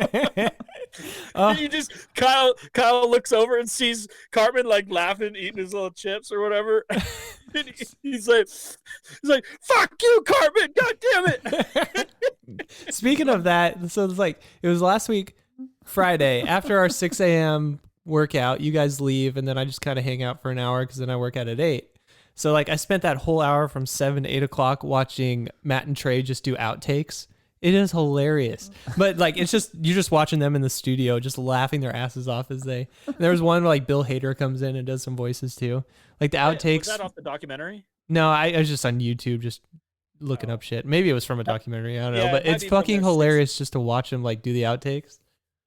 And you just Kyle looks over and sees Cartman like laughing, eating his little chips or whatever. And he's like, "Fuck you, Cartman! God damn it!" Speaking of that, so it's like it was last week, Friday, after our 6 a.m. workout, you guys leave, and then I just kind of hang out for an hour because then I work out at 8. So like I spent that whole hour from 7 to 8 o'clock watching Matt and Trey just do outtakes. It is hilarious, but like you're just watching them in the studio, just laughing their asses off as they. There was one where like Bill Hader comes in and does some voices too, like the outtakes. Was that off the documentary? No, I was just on YouTube, just looking up shit. Maybe it was from a documentary. I don't know, Yeah, but it might it's be from fucking their hilarious just to watch them like do the outtakes.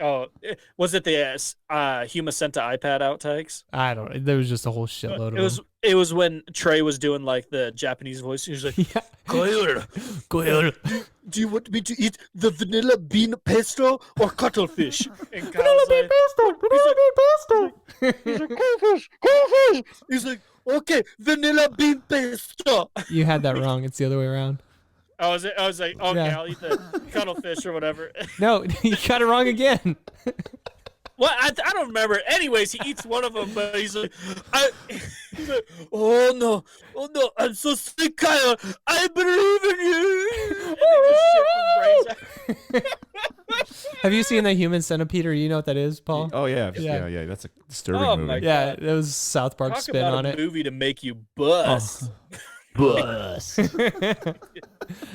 Oh, was it the Huma sent to iPad outtakes? I don't know. There was just a whole shitload of them. It was when Trey was doing like the Japanese voice. He was like, Yeah. "Go ahead, do you want me to eat the vanilla bean pesto or cuttlefish? And Kyle's like, he's like, cuttlefish. He's like, okay, vanilla bean pesto. You had that wrong. It's the other way around. I was like, okay, Yeah. I'll eat the cuttlefish or whatever. No, you got it wrong again. Well, I don't remember. Anyways, he eats one of them, but he's like, oh no, I'm so sick, Kyle. I believe in you. And he just shit his brains out. Have you seen the Human Centipede, or you know what that is, Paul? Oh yeah, Yeah. yeah. That's a disturbing Oh, movie. my Yeah, it was South Park Talk spin about on a it. movie to make you bust. Bus.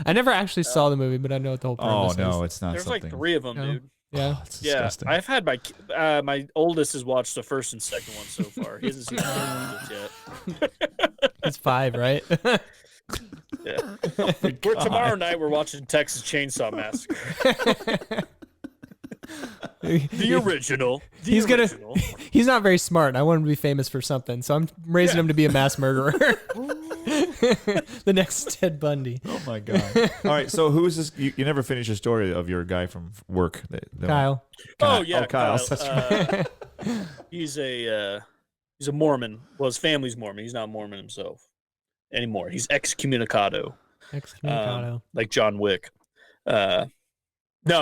I never actually saw the movie, but I know what the whole Oh premise no, is. it's not There's something. like 3 of them, No. dude. Yeah. It's Yeah, disgusting. I've had my oldest has watched the first and second one so far. He hasn't seen the third one yet. It's 5, right? Yeah. We're tomorrow night. We're watching Texas Chainsaw Massacre, the original. He's he's not very smart. I want him to be famous for something, so I'm raising him to be a mass murderer. The next Ted Bundy. Oh my god! All right, so who is this? You never finished your story of your guy from work. Kyle. Oh yeah, Kyle. Kyle. He's a Mormon. Well, his family's Mormon. He's not Mormon himself anymore. He's excommunicado, Excommunicado. like John Wick. No,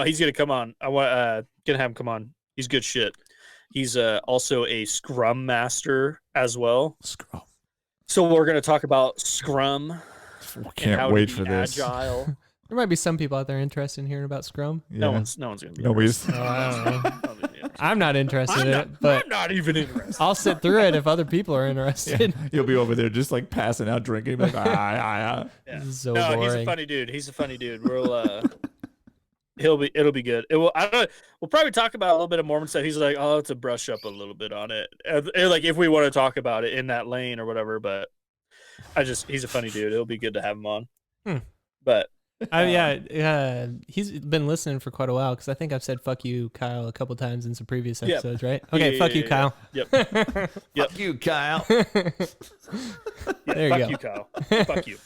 he's gonna come on. I want gonna have him come on. He's good shit. He's also a Scrum master as well. Scrum. So we're gonna talk about Scrum. And how Can't to wait be for this. Agile. There might be some people out there interested in hearing about Scrum. Yeah. No one's gonna be. Nobody's. Oh, I don't know. interested. I'm not interested I'm in not, it, but I'm not even interested. I'll sit through it if other people are interested. You'll be over there just like passing out, drinking. Like, Yeah. This is so No, boring. he's a funny dude. He's a funny dude. We'll it'll be good. It will. I don't. We'll probably talk about a little bit of Mormon stuff. He's like, oh, to brush up a little bit on it. Like if we want to talk about it in that lane or whatever. But he's a funny dude. It'll be good to have him on. But he's been listening for quite a while because I think I've said "fuck you, Kyle" a couple times in some previous Yep. episodes, right? Okay, fuck you, Kyle. Yep. Fuck you, Kyle. Yeah, There you fuck go. you, Kyle. Fuck you.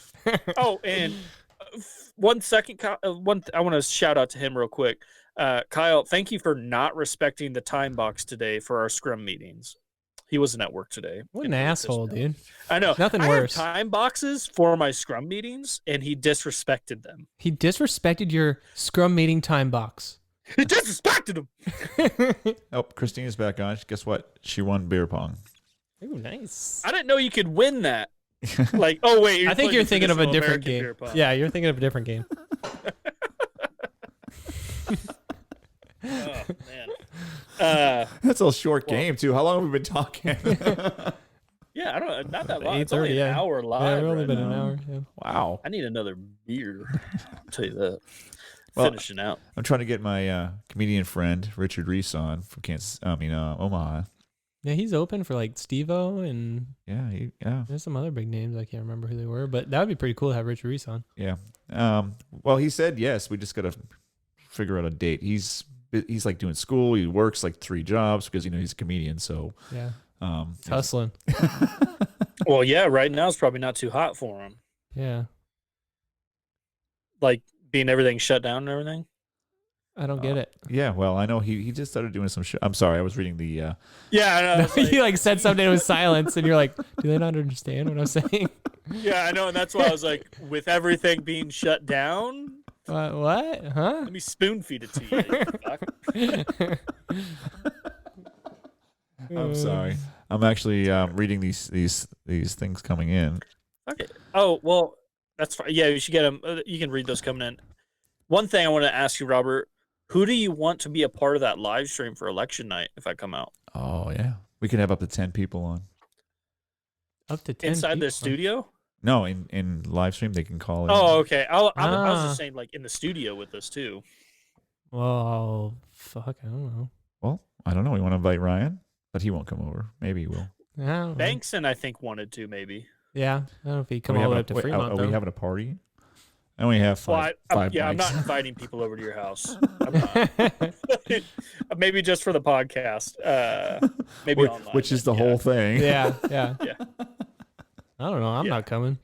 Oh, and 1 second, Kyle, I want to shout out to him real quick. Kyle, thank you for not respecting the time box today for our Scrum meetings. He wasn't at work today. What an asshole, dude. I know. Nothing I worse. have time boxes for my Scrum meetings, and he disrespected them. He disrespected your Scrum meeting time box. He disrespected them. Oh, Christina's back on. Guess what? She won beer pong. Ooh, nice. I didn't know you could win that. Like, oh wait, I think you're thinking of a different American game. beer pong. Yeah, you're thinking of a different game. Oh man. That's a short game too. How long have we been talking? Yeah, I don't. Not that long. It's 8:30, only an yeah. hour live. Yeah, we've only right been now. an hour. Yeah. Wow. I need another beer. I'll tell you that. Well, Finishing out. I'm trying to get my comedian friend Richard Reese on from Omaha. Yeah, he's open for like Steve-O and Yeah. there's some other big names. I can't remember who they were, but that would be pretty cool to have Richard Reese on. Yeah. Well, he said yes. We just got to figure out a date. He's like doing school. He works like 3 jobs because he's a comedian. So Yeah. He's hustling. Well, yeah. Right now it's probably not too hot for him. Yeah. Like being everything shut down and everything. I don't get it. Yeah. Well, I know he just started doing some shit. I'm sorry. I was reading the. Yeah, I know. It's like- You like said something with silence, and you're like, "Do they not understand what I'm saying?" yeah, I know, and that's why I was like, with everything being shut down, What? Huh? let me spoon feed it to you. Fuck. I'm sorry. I'm actually reading these things coming in. Okay. Oh well, that's fine. Yeah, you should get them. You can read those coming in. One thing I want to ask you, Robert. Who do you want to be a part of that live stream for election night if I come out? Oh yeah, we can have up to 10 people on. Up to 10 Inside the people. studio? No, in live stream they can call in. Oh, okay. I was Ah. just saying, like in the studio with us too. Well, fuck, I don't know. Well, I don't know. We want to invite Ryan, but he won't come over. Maybe he will. I don't know. Bankson, I think, wanted to maybe. Yeah, I don't know if he Are come we all the way having up to wait, Fremont are though. we having a party? I only have five. Well, five I'm not mics. inviting people over to your house. I'm not. Maybe just for the podcast. Maybe online. Which is the yeah. whole thing. Yeah. Yeah. I don't know. I'm Yeah. not coming.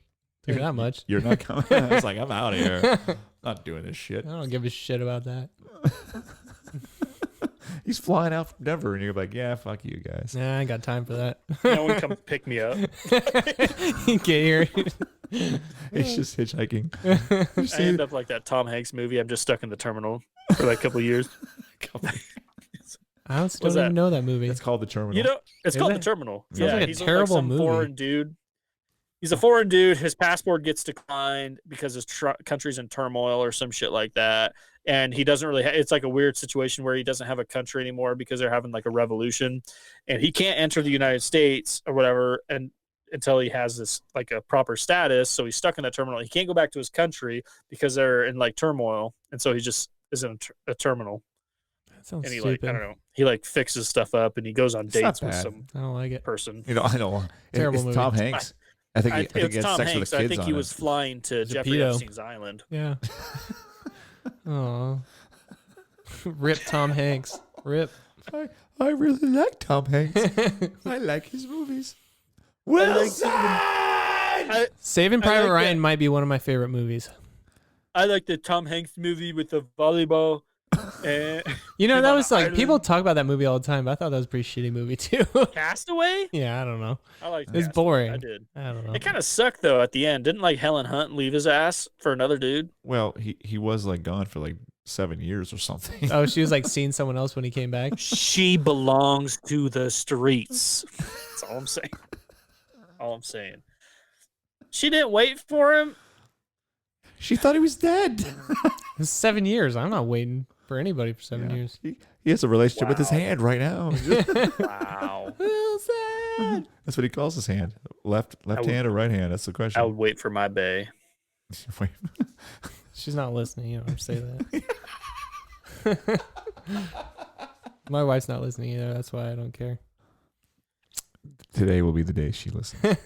Tell you that much. You're not coming. I was like, I'm out of here. Not doing this shit. I don't give a shit about that. He's flying out from Denver, and you're like, yeah, fuck you guys. Nah, I ain't got time for that. No one come pick me up. Get here. He's just hitchhiking. I end up like that Tom Hanks movie. I'm just stuck in the terminal for like a couple of years. I don't What's that? even know that movie. It's called The Terminal. You know, it's Is called it? The Terminal. Sounds like a he's terrible some movie. foreign dude. He's a foreign dude. His passport gets declined because his country's in turmoil or some shit like that. And he doesn't really. It's like a weird situation where he doesn't have a country anymore because they're having like a revolution, and he can't enter the United States or whatever, and until he has this like a proper status. So he's stuck in that terminal. He can't go back to his country because they're in like turmoil, and so he just is in a terminal. That sounds And he stupid. like I don't know. He like fixes stuff up, and he goes on It's not dates with bad. some I don't like it. person. You know, I don't. Terrible It's movie. Tom Hanks. I think he It's had Tom sex Hanks. with the I kids think on he it. was flying to He's a Jeffrey pedo. Epstein's island. Yeah. Oh. Rip Tom Hanks. Rip. I really like Tom Hanks. I like his movies. Wilson! Saving Private like Ryan that. might be one of my favorite movies. I like the Tom Hanks movie with the volleyball. And You know, Live that on was an like, island. people talk about that movie all the time, but I thought that was a pretty shitty movie too. Castaway. Yeah, I don't know. I like. It's boring. I did. I don't know. It kind of sucked though at the end. Didn't like Helen Hunt leave his ass for another dude? Well, he was like gone for like 7 years or something. Oh, she was like seeing someone else when he came back. She belongs to the streets. That's all I'm saying. All I'm saying. She didn't wait for him. She thought he was dead. It's 7 years. I'm not waiting for anybody for 7 Yeah. years. He has a relationship with his Wow. hand right now. Wow. Wilson. That's what he calls his hand. Left would- hand or right hand? That's the I question. would wait for my bae. Wait. She's not listening. You don't say that. My wife's not listening either. That's why I don't care. Today will be the day she listens.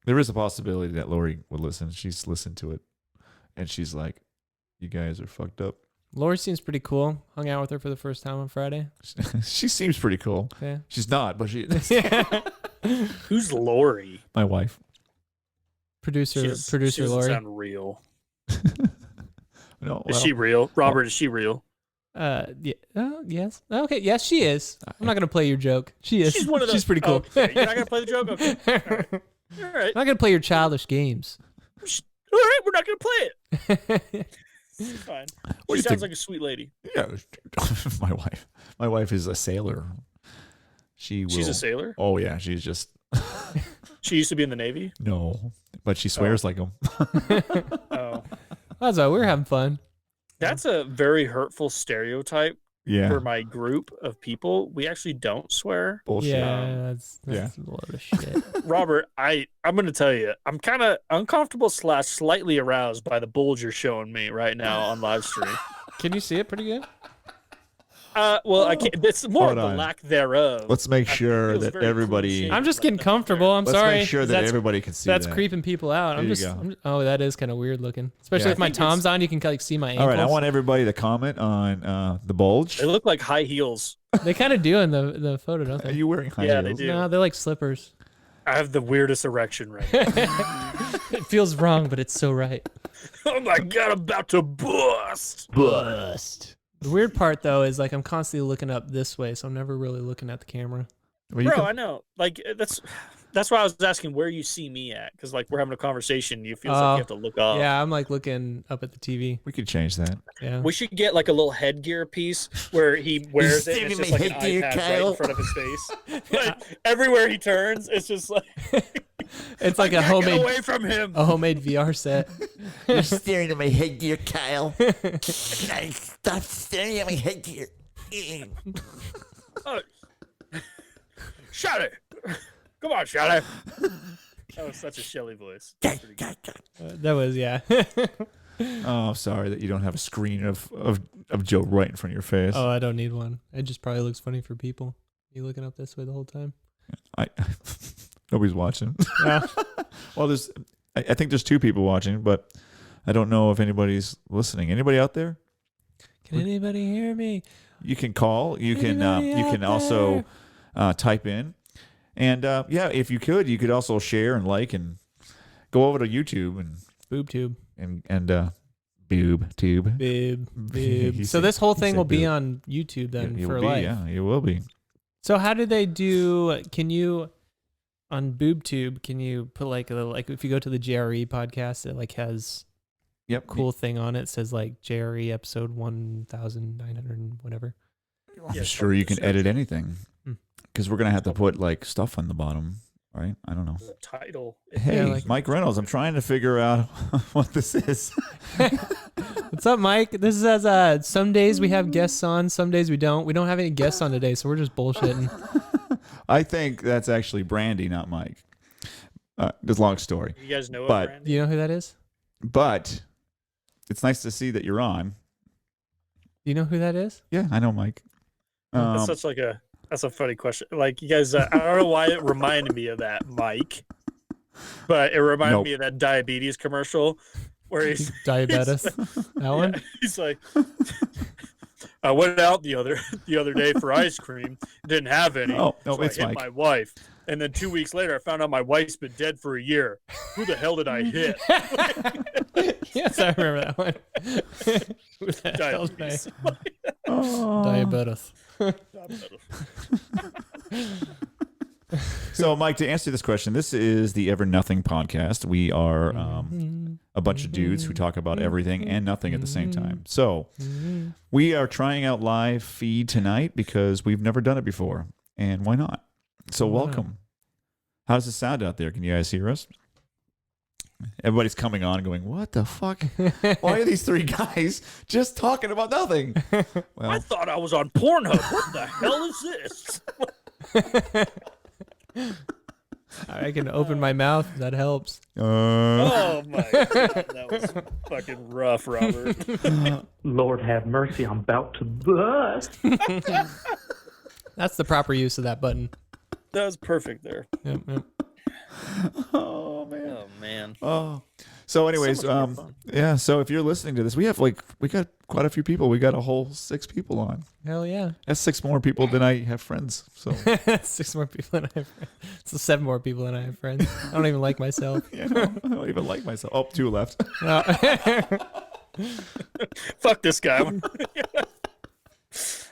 There is a possibility that Lori would listen. She's listened to it, and she's like, "You guys are fucked up." Lori seems pretty cool. Hung out with her for the first time on Friday. She seems pretty cool. Yeah. She's not, but she. Who's Lori? My wife. Producer She doesn't Lori. sound real. No, Is well, she real? Robert, is she real? Yeah. Yes. Okay. Yes, she is. I'm not gonna play your joke. She is. She's one of those. She's pretty cool. Okay. You're not gonna play the joke. Okay. All right. All right. I'm not gonna play your childish games. All right. We're not gonna play it. It's fine. What do She you sounds think? like a sweet lady. yeah, my wife. My wife is a sailor. She will. She's a sailor. Oh yeah, she's just She used to be in the Navy. no, but she swears like him. Oh, That's why we're having fun. that's a very hurtful stereotype Yeah, for my group of people. We actually don't swear. bullshit. Yeah, that's a load of shit. Robert, I'm going to tell you, I'm kind of uncomfortable / slightly aroused by the bulge you're showing me right now on live stream. Can you see it pretty good? Well, I can't. It's more Hold of the on. lack thereof. Let's make sure feels that very everybody. cliche. I'm just getting comfortable. I'm Let's sorry. make sure that That's- everybody can see That's that. creeping people out. There you go. Oh, that is kind of weird looking. Especially Yeah. if my I think it's- Tom's on, you can like see my ankles. All right, I want everybody to comment on the bulge. They look like high heels. They kind of do in the photo, don't Are they? you wearing high Yeah, heels? they do. No, they're like slippers. I have the weirdest erection right now. It feels wrong, but it's so right. Oh my god, I'm about to bust. Bust. The weird part though is like I'm constantly looking up this way, so I'm never really looking at the camera. Well, you Bro, can- I know. Like that's why I was asking where you see me at, because like we're having a conversation. You feel like you have to look up. Yeah, I'm like looking up at the TV. we could change that. Yeah. We should get like a little headgear piece where he wears it. And it's just like an iPad right in front of his face. Like, everywhere he turns, it's just like It's like a get homemade away from him. a homemade VR set. You're staring at my headgear, Kyle. Stop staring at my headgear. Oh. Shut it! Come on, Shelley. That was such a Shelly voice. That was yeah. Oh, I'm sorry that you don't have a screen of Joe right in front of your face. Oh, I don't need one. It just probably looks funny for people. You looking up this way the whole time? I nobody's watching. Yeah. Well, I think there's 2 people watching, but I don't know if anybody's listening. Anybody out there? Can anybody hear me? You can call. You can Anybody you out can also type in, and yeah, if you could also share and like and go over to YouTube and Boob tube. Boob tube. Bib. So this whole thing will be on YouTube then It for will be, life. yeah, it will be. So how do they do? Can you on BoobTube? Can you put like a like if you go to the JRE podcast, it like has Yep. cool thing on it. It says like JRE episode 1900 and whatever. I'm sure you can edit anything Hmm. because we're gonna have to put like stuff on the bottom, right? I don't know. The title. Hey, like- Mike Reynolds, I'm trying to figure out what this is. What's up, Mike? This is as some days we have guests on, some days we don't. We don't have any guests on today, so we're just bullshitting. I think that's actually Brandy, not Mike. It's a long story, You guys know But- it, Randy? Do you know who that is? but it's nice to see that you're on. Do you know who that is? Yeah, I know Mike. That's such like a that's a funny question. Like you guys, I don't know why it reminded me of that, Mike, but it reminded Nope. me of that diabetes commercial where he's Diabetes. That one? he's like, I went out the other day for ice cream, didn't have any. Oh, no, so it's I hit Mike. my wife, and then 2 weeks later, I found out my wife's been dead for a year. Who the hell did I hit? Yes, I remember that one. Who the hell did I- Diabetes. Diabetes. So, Mike, to answer this question, this is the EveryNothing podcast. We are a bunch of dudes who talk about everything and nothing at the same time. So, we are trying out live feed tonight because we've never done it before, and why not? So, welcome. How does it sound out there? Can you guys hear us? Everybody's coming on going, what the fuck? Why are these three guys just talking about nothing? I Well, thought I was on Pornhub. What the hell is this? I can open my mouth. That helps. Oh my god, that was fucking rough, Robert. Lord have mercy, I'm about to bust. That's the proper use of that button. That was perfect there. Yep, yep. oh, man. Oh man. Oh, so anyways, So much more fun. yeah. So if you're listening to this, we got quite a few people. We got a whole 6 people on. Hell yeah. That's 6 more people than I have friends. So 6 more people than I have friends. So 7 more people than I have friends. I don't even like myself. I don't even like myself. Oh, 2 left. No. Fuck this guy.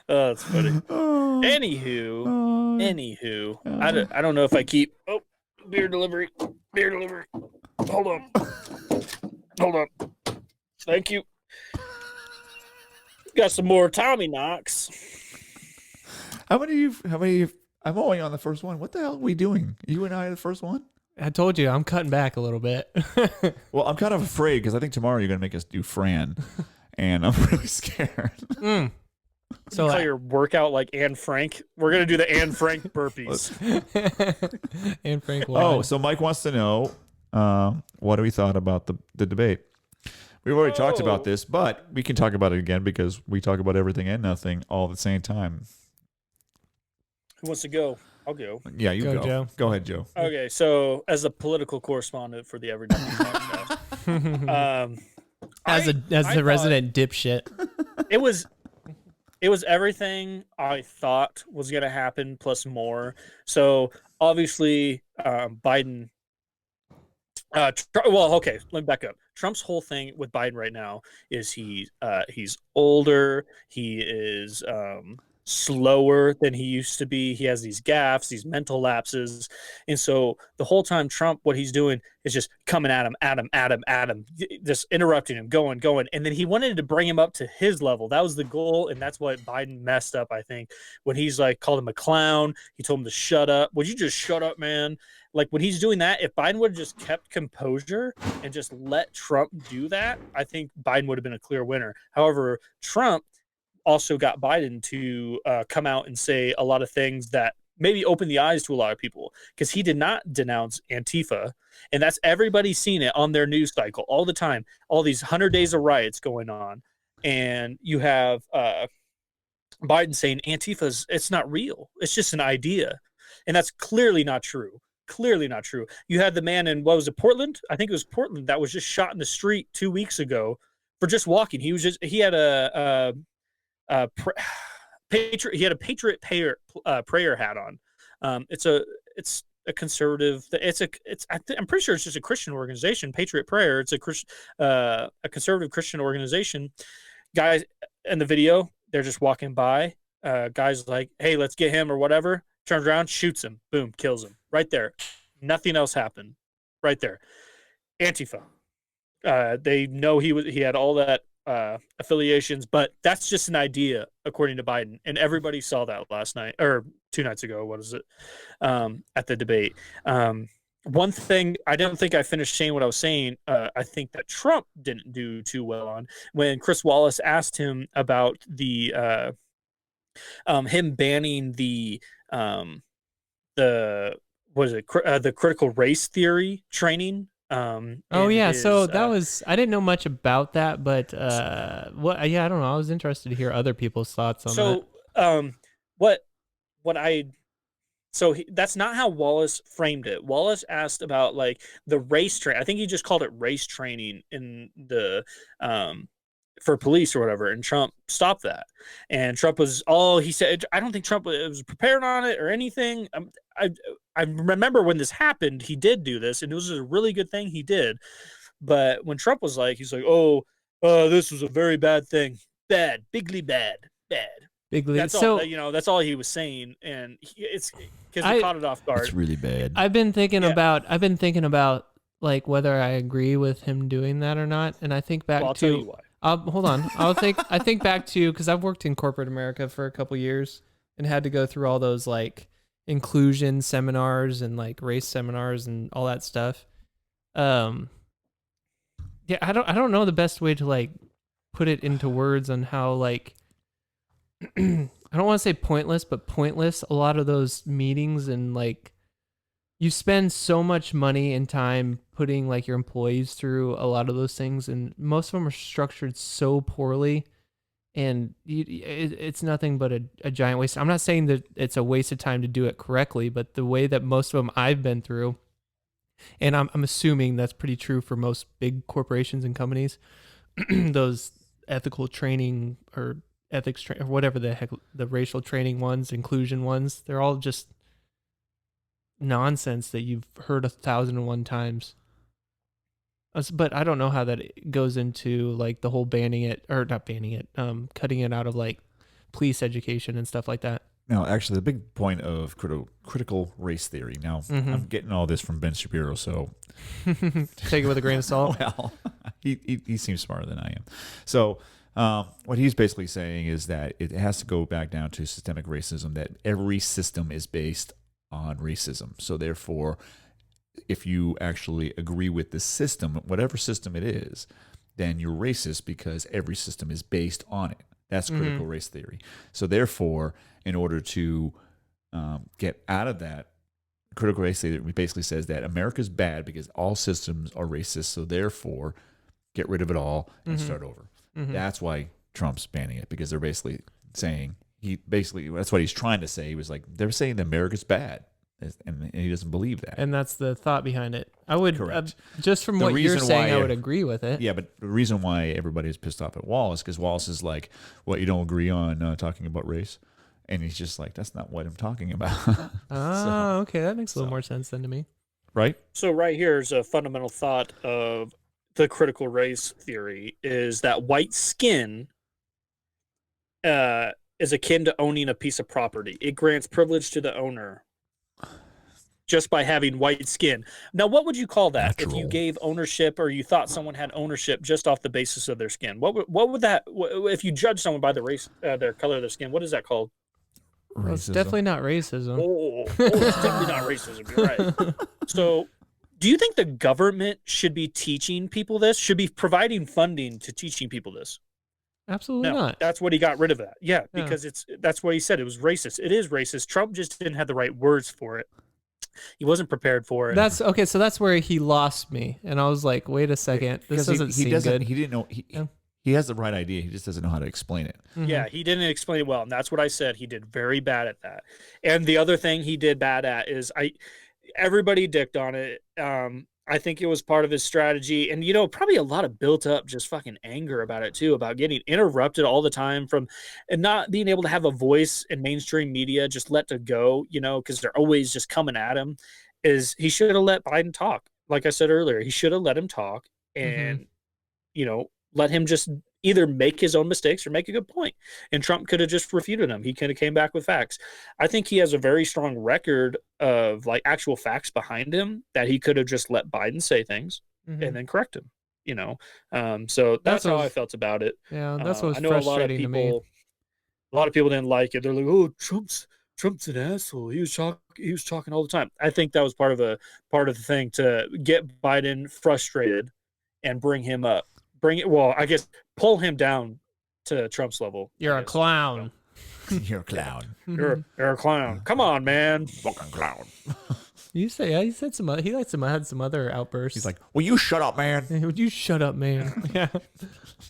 Oh, that's funny. Anywho, I don't know if I keep. Oh, beer delivery. Hold on. Thank you. Got some more Tommy Knocks. How many? I'm only on the first one. What the hell are we doing? You and I are the first one. I told you, I'm cutting back a little bit. Well, I'm kind of afraid because I think tomorrow you're gonna make us do Fran, and I'm really scared. So Call your workout like Anne Frank. We're gonna do the Anne Frank burpees. and Frank Oh, Wine. so Mike wants to know what do we thought about the debate. We've already talked about this, but we can talk about it again because we talk about everything and nothing all at the same time. Who wants to go? I'll go. Yeah, you Go, go. Joe. Go ahead, Joe. Okay, so as a political correspondent for the EveryNothing podcast, as I the thought resident dipshit. it was everything I thought was gonna happen plus more. So obviously, Biden. Well, okay, let me back up. Trump's whole thing with Biden right now is he's older. He is slower than he used to be. He has these gaffes, these mental lapses, and so the whole time Trump, what he's doing is just coming at him, just interrupting him, going, and then he wanted to bring him up to his level. That was the goal, and that's what Biden messed up. I think when he's like called him a clown, he told him to shut up. Would you just shut up, man? Like when he's doing that, if Biden would have just kept composure and just let Trump do that, I think Biden would have been a clear winner. However, Trump also got Biden to come out and say a lot of things that maybe opened the eyes to a lot of people because he did not denounce Antifa. And that's everybody's seen it on their news cycle all the time, all these 100 days of riots going on. And you have Biden saying Antifa's, it's not real. It's just an idea. And that's clearly not true. Clearly not true. You had the man in, what was it, Portland? I think it was Portland that was just shot in the street 2 weeks ago for just walking. He had a patriot prayer hat on. It's a conservative. I'm pretty sure it's just a Christian organization, Patriot Prayer. It's a conservative Christian organization. Guys in the video, they're just walking by. Guys like, hey, let's get him or whatever. Turns around, shoots him, boom, kills him right there. Nothing else happened, right there. Antifa. They know he had all that affiliations, but that's just an idea according to Biden, and everybody saw that last night or 2 nights ago. What is it? At the debate. One thing I don't think I finished saying what I was saying. I think that Trump didn't do too well on when Chris Wallace asked him about the him banning the what is it the critical race theory training. Oh yeah, so that was I didn't know much about that, but what? Yeah, I don't know. I was interested to hear other people's thoughts on that. So, that's not how Wallace framed it. Wallace asked about like the race train. I think he just called it race training in the for police or whatever, and Trump stopped that. And Trump was he said. I don't think Trump was prepared on it or anything. I remember when this happened, he did do this, and it was a really good thing he did. But when Trump was like, he's like, this was a very bad thing, bad, bigly bad. Bigly. That's all. That's all he was saying, and it's because he caught it off guard. It's really bad. I've been thinking about like whether I agree with him doing that or not, and I think back I'll tell you why. Hold on. I think back to because I've worked in corporate America for a couple years and had to go through all those like inclusion seminars and like race seminars and all that stuff. Yeah, I don't know the best way to like put it into words on how like I don't want to say pointless, but pointless a lot of those meetings, and like you spend so much money and time putting like your employees through a lot of those things, and most of them are structured so poorly, and it's nothing but a giant waste. I'm not saying that it's a waste of time to do it correctly, but the way that most of them I've been through, and I'm assuming that's pretty true for most big corporations and companies, those ethical training or ethics or whatever the heck, the racial training ones, inclusion ones, they're all just nonsense that you've heard 1,001 times. But I don't know how that goes into like the whole cutting it out of like police education and stuff like that. No, actually, the big point of critical race theory. Now, I'm getting all this from Ben Shapiro, so take it with a grain of salt. Well, he seems smarter than I am. So, what he's basically saying is that it has to go back down to systemic racism. That every system is based on racism. So, therefore, if you actually agree with the system, whatever system it is, then you're racist because every system is based on it. That's critical race theory. So therefore, in order to get out of that, critical race theory basically says that America's bad because all systems are racist. So therefore, get rid of it all and start over. That's why Trump's banning it, because they're basically saying, that's what he's trying to say. He was like, they're saying that America's bad. And he doesn't believe that. And that's the thought behind it. I would, just from The what you're reason saying, why- I would agree with it. Yeah, but the reason why everybody's pissed off at Wallace, because Wallace is like, what, you don't agree on talking about race? And he's just like, that's not what I'm talking about. Okay. That makes a little more sense then to me. Right? So right here is a fundamental thought of the critical race theory is that white skin is akin to owning a piece of property. It grants privilege to the owner just by having white skin. Now, what would you call that if you gave ownership, or you thought someone had ownership just off the basis of their skin? What would that, if you judge someone by the race, their color of their skin, what is that called? Well, it's definitely not racism. It's definitely not racism. You're right. So, do you think the government should be teaching people this? Should be providing funding to teaching people this? Absolutely not. That's what he got rid of that. Yeah, because that's what he said. It was racist. It is racist. Trump just didn't have the right words for it. He wasn't prepared for it. That's okay. So that's where he lost me, and I was like, "Wait a second, this doesn't seem good." He didn't know. He has the right idea. He just doesn't know how to explain it. Yeah, he didn't explain it well, and that's what I said. He did very bad at that. And the other thing he did bad at is everybody dicked on it. I think it was part of his strategy, and probably a lot of built up just fucking anger about it too, about getting interrupted all the time and not being able to have a voice in mainstream media, just let to go, because they're always just coming at him. is he should have let Biden talk. Like I said earlier, he should have let him talk and, let him just either make his own mistakes or make a good point. And Trump could have just refuted him. He could have came back with facts. I think he has a very strong record of like actual facts behind him that he could have just let Biden say things and then correct him. So that's how I felt about it. Yeah, that's what was I know frustrating to me. A lot of people didn't like it. They're like, "Oh, Trump's an asshole. He was talking all the time." I think that was part of the thing to get Biden frustrated and bring him up. I guess pull him down to Trump's level. You're a clown. You're a clown. You're a clown. Come on, man. Fucking clown. He said some. He had some other outbursts. He's like, "Will you shut up, man? Would you shut up, man?" Yeah.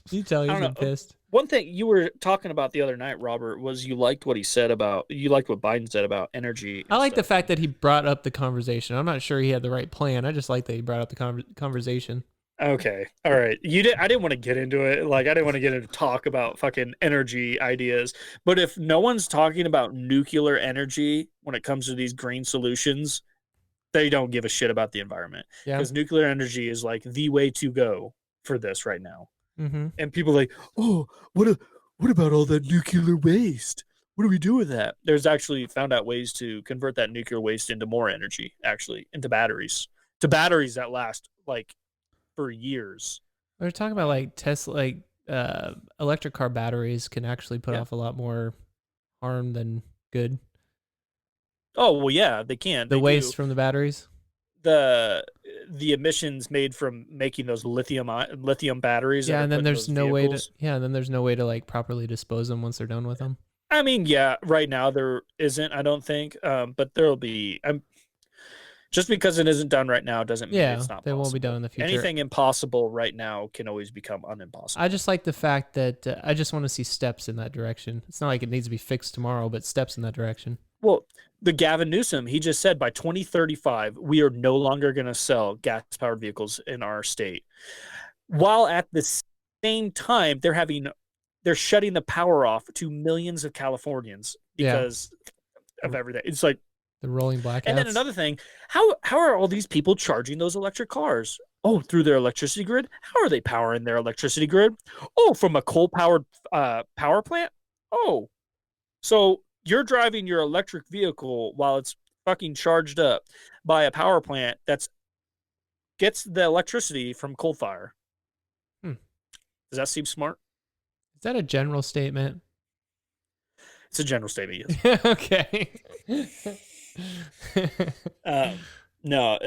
You tell he's been pissed. One thing you were talking about the other night, Robert, was you liked what Biden said about energy. I like the fact that he brought up the conversation. I'm not sure he had the right plan. I just like that he brought up the conversation. Okay. All right. I didn't want to get into it. Like, I didn't want to get into talk about fucking energy ideas. But if no one's talking about nuclear energy when it comes to these green solutions, they don't give a shit about the environment. Yeah. Because nuclear energy is like the way to go for this right now. Mm-hmm. And people are like, "Oh, what about all that nuclear waste? What do we do with that?" There's actually found out ways to convert that nuclear waste into more energy, actually, into batteries. To batteries that last like for years. They're talking about like Tesla, electric car batteries can actually put off a lot more harm than good. Oh well, yeah, they can. The waste from the batteries. The emissions made from making those lithium batteries. Yeah, and then there's no way to. Yeah, and then there's no way to like properly dispose them once they're done with them. I mean, yeah, right now there isn't. I don't think, but there'll be. Just because it isn't done right now doesn't mean it's not. They won't be done in the future. Anything impossible right now can always become unimpossible. I just like the fact that I just want to see steps in that direction. It's not like it needs to be fixed tomorrow, but steps in that direction. Well, the Gavin Newsom, he just said by 2035, we are no longer going to sell gas-powered vehicles in our state. While at the same time, they're shutting the power off to millions of Californians because of everything. It's like the rolling blackouts. And then another thing, how are all these people charging those electric cars? Oh, through their electricity grid? How are they powering their electricity grid? Oh, from a coal-powered power plant? Oh, so you're driving your electric vehicle while it's fucking charged up by a power plant that gets the electricity from coal fire. Does that seem smart? Is that a general statement? It's a general statement, yes. Okay. No,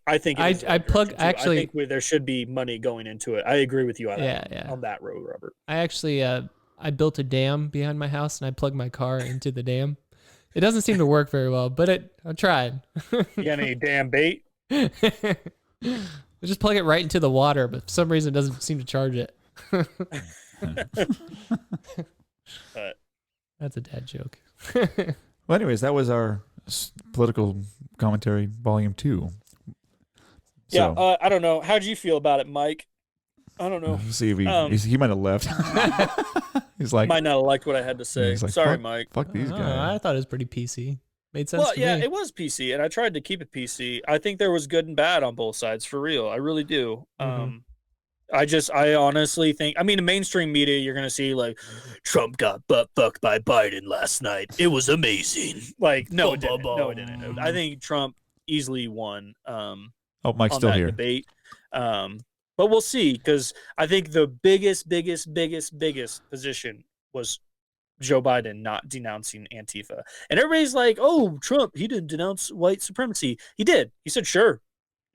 I think I think there should be money going into it. I agree with you on that road, Robert. I actually I built a dam behind my house and I plugged my car into the dam. It doesn't seem to work very well, but I tried. You got any damn bait? I just plug it right into the water, but for some reason it doesn't seem to charge it. But that's a dad joke. Well, anyways, that was our political commentary, volume 2. Yeah, I don't know. How'd you feel about it, Mike? I don't know. See if he might have left. He's like, might not have liked what I had to say. Like, sorry, Mike. Fuck these guys. I thought it was pretty PC. Made sense to me. It was PC, and I tried to keep it PC. I think there was good and bad on both sides, for real. I really do. I honestly think, I mean, the mainstream media, you're going to see like, Trump got butt fucked by Biden last night. It was amazing. Like, no, it didn't. No, it didn't. I think Trump easily won. Mike's still here. Debate. But we'll see, because I think the biggest position was Joe Biden not denouncing Antifa. And everybody's like, oh, Trump, he didn't denounce white supremacy. He did. He said, sure.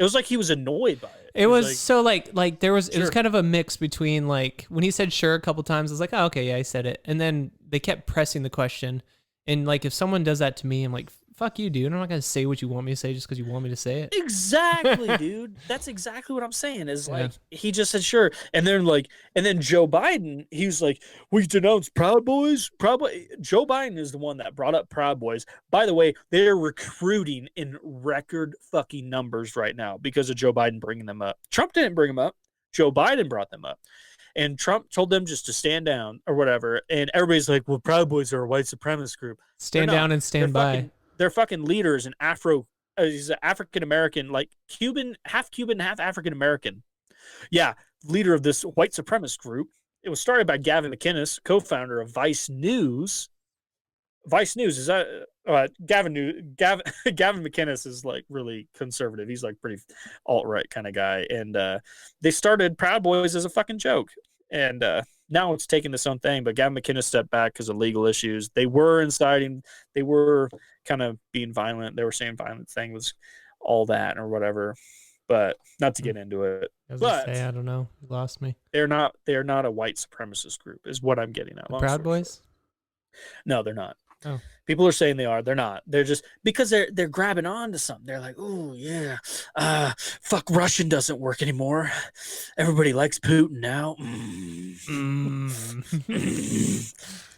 It was like he was annoyed by it. It was there was it was kind of a mix between like when he said sure a couple times, I was like, oh, okay, yeah, I said it. And then they kept pressing the question. And like if someone does that to me, I'm like, fuck you, dude. I'm not gonna say what you want me to say just because you want me to say it. Exactly, dude. That's exactly what I'm saying. Is like he just said sure, and then Joe Biden, he was like, we denounced Proud Boys. Joe Biden is the one that brought up Proud Boys. By the way, they're recruiting in record fucking numbers right now because of Joe Biden bringing them up. Trump didn't bring them up. Joe Biden brought them up. And Trump told them just to stand down or whatever. And everybody's like, well, Proud Boys are a white supremacist group. Stand down and stand by. Their fucking leader is an Afro he's an African American, like half Cuban, half African American. Yeah, leader of this white supremacist group. It was started by Gavin McInnes, co-founder of Vice News. Vice News is that Gavin McInnes is like really conservative. He's like pretty alt-right kind of guy, and they started Proud Boys as a fucking joke, and now it's taking its own thing. But Gavin McInnes stepped back because of legal issues. They were inciting, they were kind of being violent. They were saying violent thing was all that or whatever, but not to get into it. I was But gonna say, I don't know. You lost me. they're not a white supremacist group, is what I'm getting at. The Proud Boys? No, they're not. Oh. People are saying they are. They're not. They're just because they're grabbing on to something. They're like, oh yeah, fuck, Russian doesn't work anymore. Everybody likes Putin now.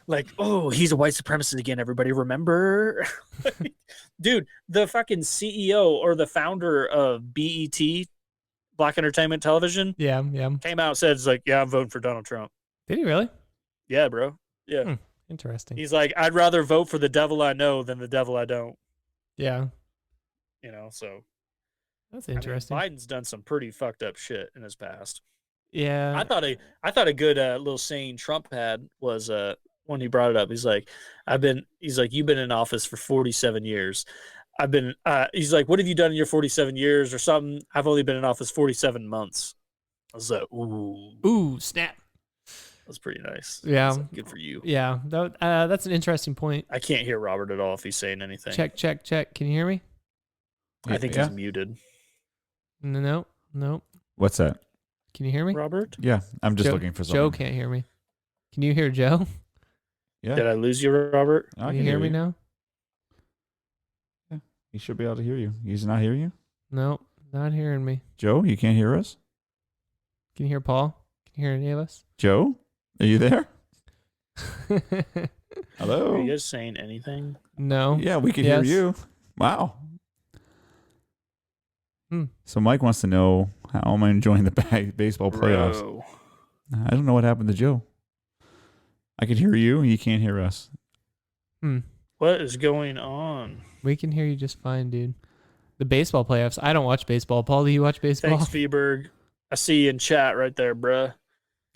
Like, oh, he's a white supremacist again. Everybody remember? Dude, the fucking CEO or the founder of BET, Black Entertainment Television, Yeah. came out and said, it's like, yeah, I'm voting for Donald Trump. Did he really? Yeah, bro. Yeah. Interesting. He's like, I'd rather vote for the devil I know than the devil I don't. Yeah. So That's interesting. Biden's done some pretty fucked up shit in his past. Yeah. I thought a good little saying Trump had was when he brought it up. He's like, you've been in office for 47 years. He's like, what have you done in your 47 years or something? I've only been in office 47 months. I was like, ooh, snap. That's pretty nice. Yeah. Like, good for you. Yeah. That's an interesting point. I can't hear Robert at all if he's saying anything. Check. Can you hear me? I think he's muted. No. What's that? Can you hear me? Robert? Yeah, I'm just looking for something. Joe can't hear me. Can you hear Joe? Yeah. Did I lose you, Robert? Can you hear me now? Yeah. He should be able to hear you. He's not hearing you? No, not hearing me. Joe, you can't hear us? Can you hear Paul? Can you hear any of us? Joe, are you there? Hello? Are you guys saying anything? No. Yeah, we can hear you. Wow. So Mike wants to know, how am I enjoying the baseball playoffs? Bro. I don't know what happened to Joe. I can hear you, and you can't hear us. What is going on? We can hear you just fine, dude. The baseball playoffs. I don't watch baseball. Paul, do you watch baseball? Thanks, Feberg. I see you in chat right there, bruh.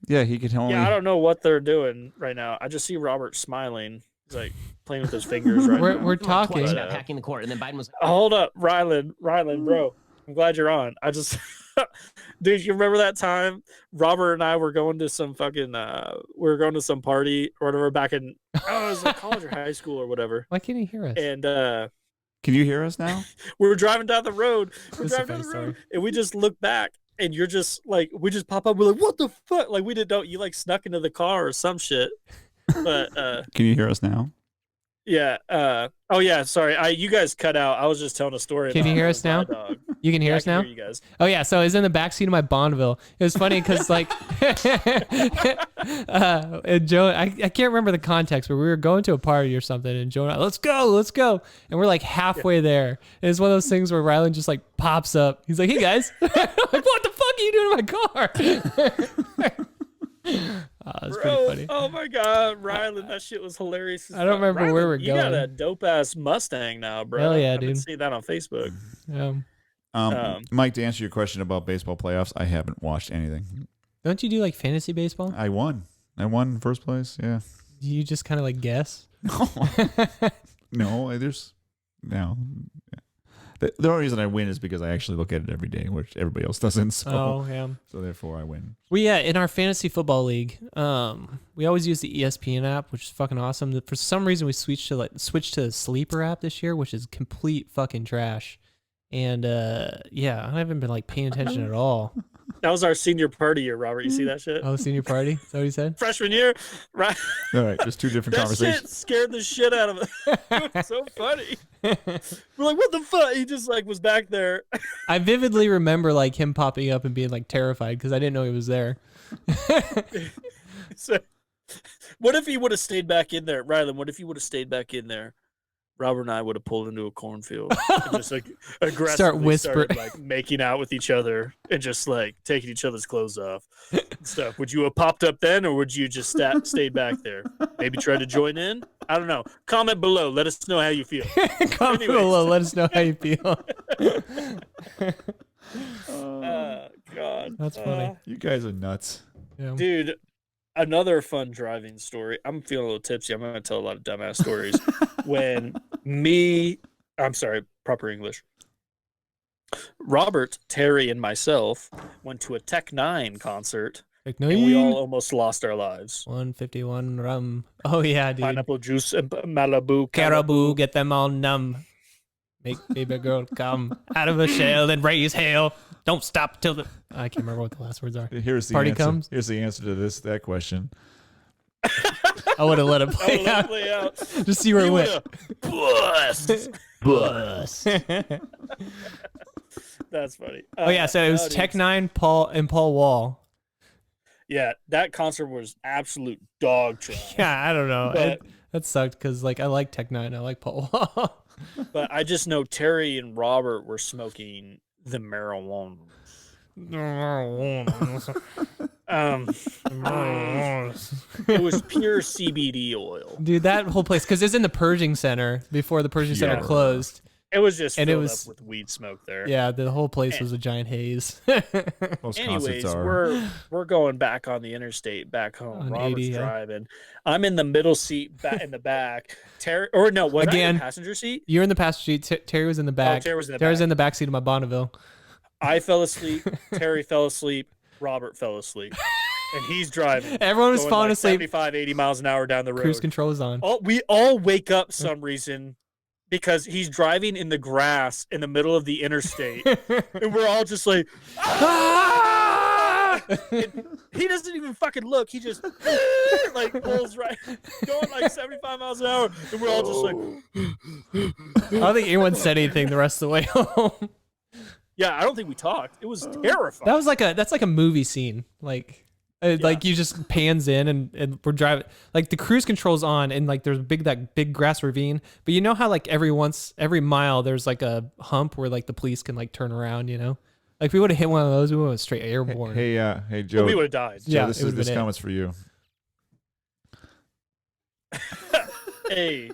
Yeah, he can only... Yeah, I don't know what they're doing right now. I just see Robert smiling. He's like playing with his fingers right now. We're talking about hacking the court, and then Biden was like, hold up, Rylan, bro. I'm glad you're on. I just... Dude, you remember that time Robert and I were going to some fucking we were going to some party or whatever back in it was like college or high school or whatever. Why can't he hear us? And can you hear us now? we were driving down the road. And we just look back and you're just like, we just pop up, we're like, what the fuck? Like we didn't know you like snuck into the car or some shit. But can you hear us now? Yeah. Oh yeah, sorry. You guys cut out. I was just telling a story. Can you hear us now? You can hear us now? Hear you guys. Oh yeah, so I was in the backseat of my Bonneville. It was funny because like and Joe, I can't remember the context, but we were going to a party or something, and Joe and I, let's go, and we're like halfway there. And it's one of those things where Rylan just like pops up. He's like, "Hey guys," I'm like, "What the fuck are you doing in my car?" That's pretty funny. Oh my god, Rylan, that shit was hilarious. I don't remember where we're you going. You got a dope ass Mustang now, bro. Hell yeah, I've dude. been seeing that on Facebook. Mike, to answer your question about baseball playoffs, I haven't watched anything. Don't you do like fantasy baseball? I won in first place. Yeah. You just kind of like guess. No, the only reason I win is because I actually look at it every day, which everybody else doesn't. So, so therefore I win. Well, yeah, in our fantasy football league, we always use the ESPN app, which is fucking awesome. For some reason, we switched to the Sleeper app this year, which is complete fucking trash. And yeah, I haven't been like paying attention at all. That was our senior party year, Robert. You see that shit? Oh, senior party? Is that what he said? Freshman year, right? All right, just two different conversations. Shit scared the shit out of us. It was so funny. We're like, what the fuck? He just like was back there. I vividly remember like him popping up and being like terrified because I didn't know he was there. So, what if he would have stayed back in there, Rylan? What if he would have stayed back in there? Robert and I would have pulled into a cornfield and just like aggressively started like making out with each other and just like taking each other's clothes off and stuff. Would you have popped up then, or would you just stayed back there? Maybe try to join in? I don't know. Comment below. Let us know how you feel. Comment Anyways. below. Let us know how you feel. God. That's funny. You guys are nuts. Yeah. Dude, another fun driving story. I'm feeling a little tipsy. I'm going to tell a lot of dumbass stories. I'm sorry, proper English. Robert, Terry, and myself went to a Tech 9 concert, and we all almost lost our lives. 151 rum. Oh, yeah, dude. Pineapple juice and Malibu. Caribou, get them all numb. Make baby girl come out of a shell and raise hell. Don't stop till the... I can't remember what the last words are. Here's the Party answer. comes. Here's the answer to that question. I would have let it play out. Just see where it went. Bust. That's funny. Oh, yeah, so it was Tech 9, Paul Wall. Yeah, that concert was absolute dog trash. Yeah, I don't know. But- That sucked because I like Tech 9. I like Paul Wall. But I just know Terry and Robert were smoking the marijuana. It was pure CBD oil. Dude, that whole place, because it's in the Purging Center before the Purging Center closed. It was just And filled it was- up with weed smoke there. Yeah, the whole place was a giant haze. Most Anyways, concerts are. we're going back on the interstate back home. On Robert's 80, yeah. driving. I'm in the middle seat, back in the back. Terry, or no, was I in Again, the passenger seat? You're in the passenger seat. Terry was in the back. Terry was in the Terry's back. in the back seat of my Bonneville. I fell asleep. Terry fell asleep. Robert fell asleep. And he's driving. Everyone was going falling like asleep. 75, 80 miles an hour down the road. Cruise control is on. We all wake up some reason because he's driving in the grass in the middle of the interstate. And we're all just like, ah! And he doesn't even fucking look. He just like pulls right, going like 75 miles an hour. And we're all just like, I don't think anyone said anything the rest of the way home. yeah, I don't think we talked. It was terrifying. That's like a movie scene. Like you just pans in and we're driving, like the cruise control's on and like there's that big grass ravine, but you know how like every mile there's like a hump where like the police can like turn around, you know, like if we would have hit one of those, we would have straight airborne. Hey Joe. We would have died. Joe, Yeah, this comment's for you. Hey,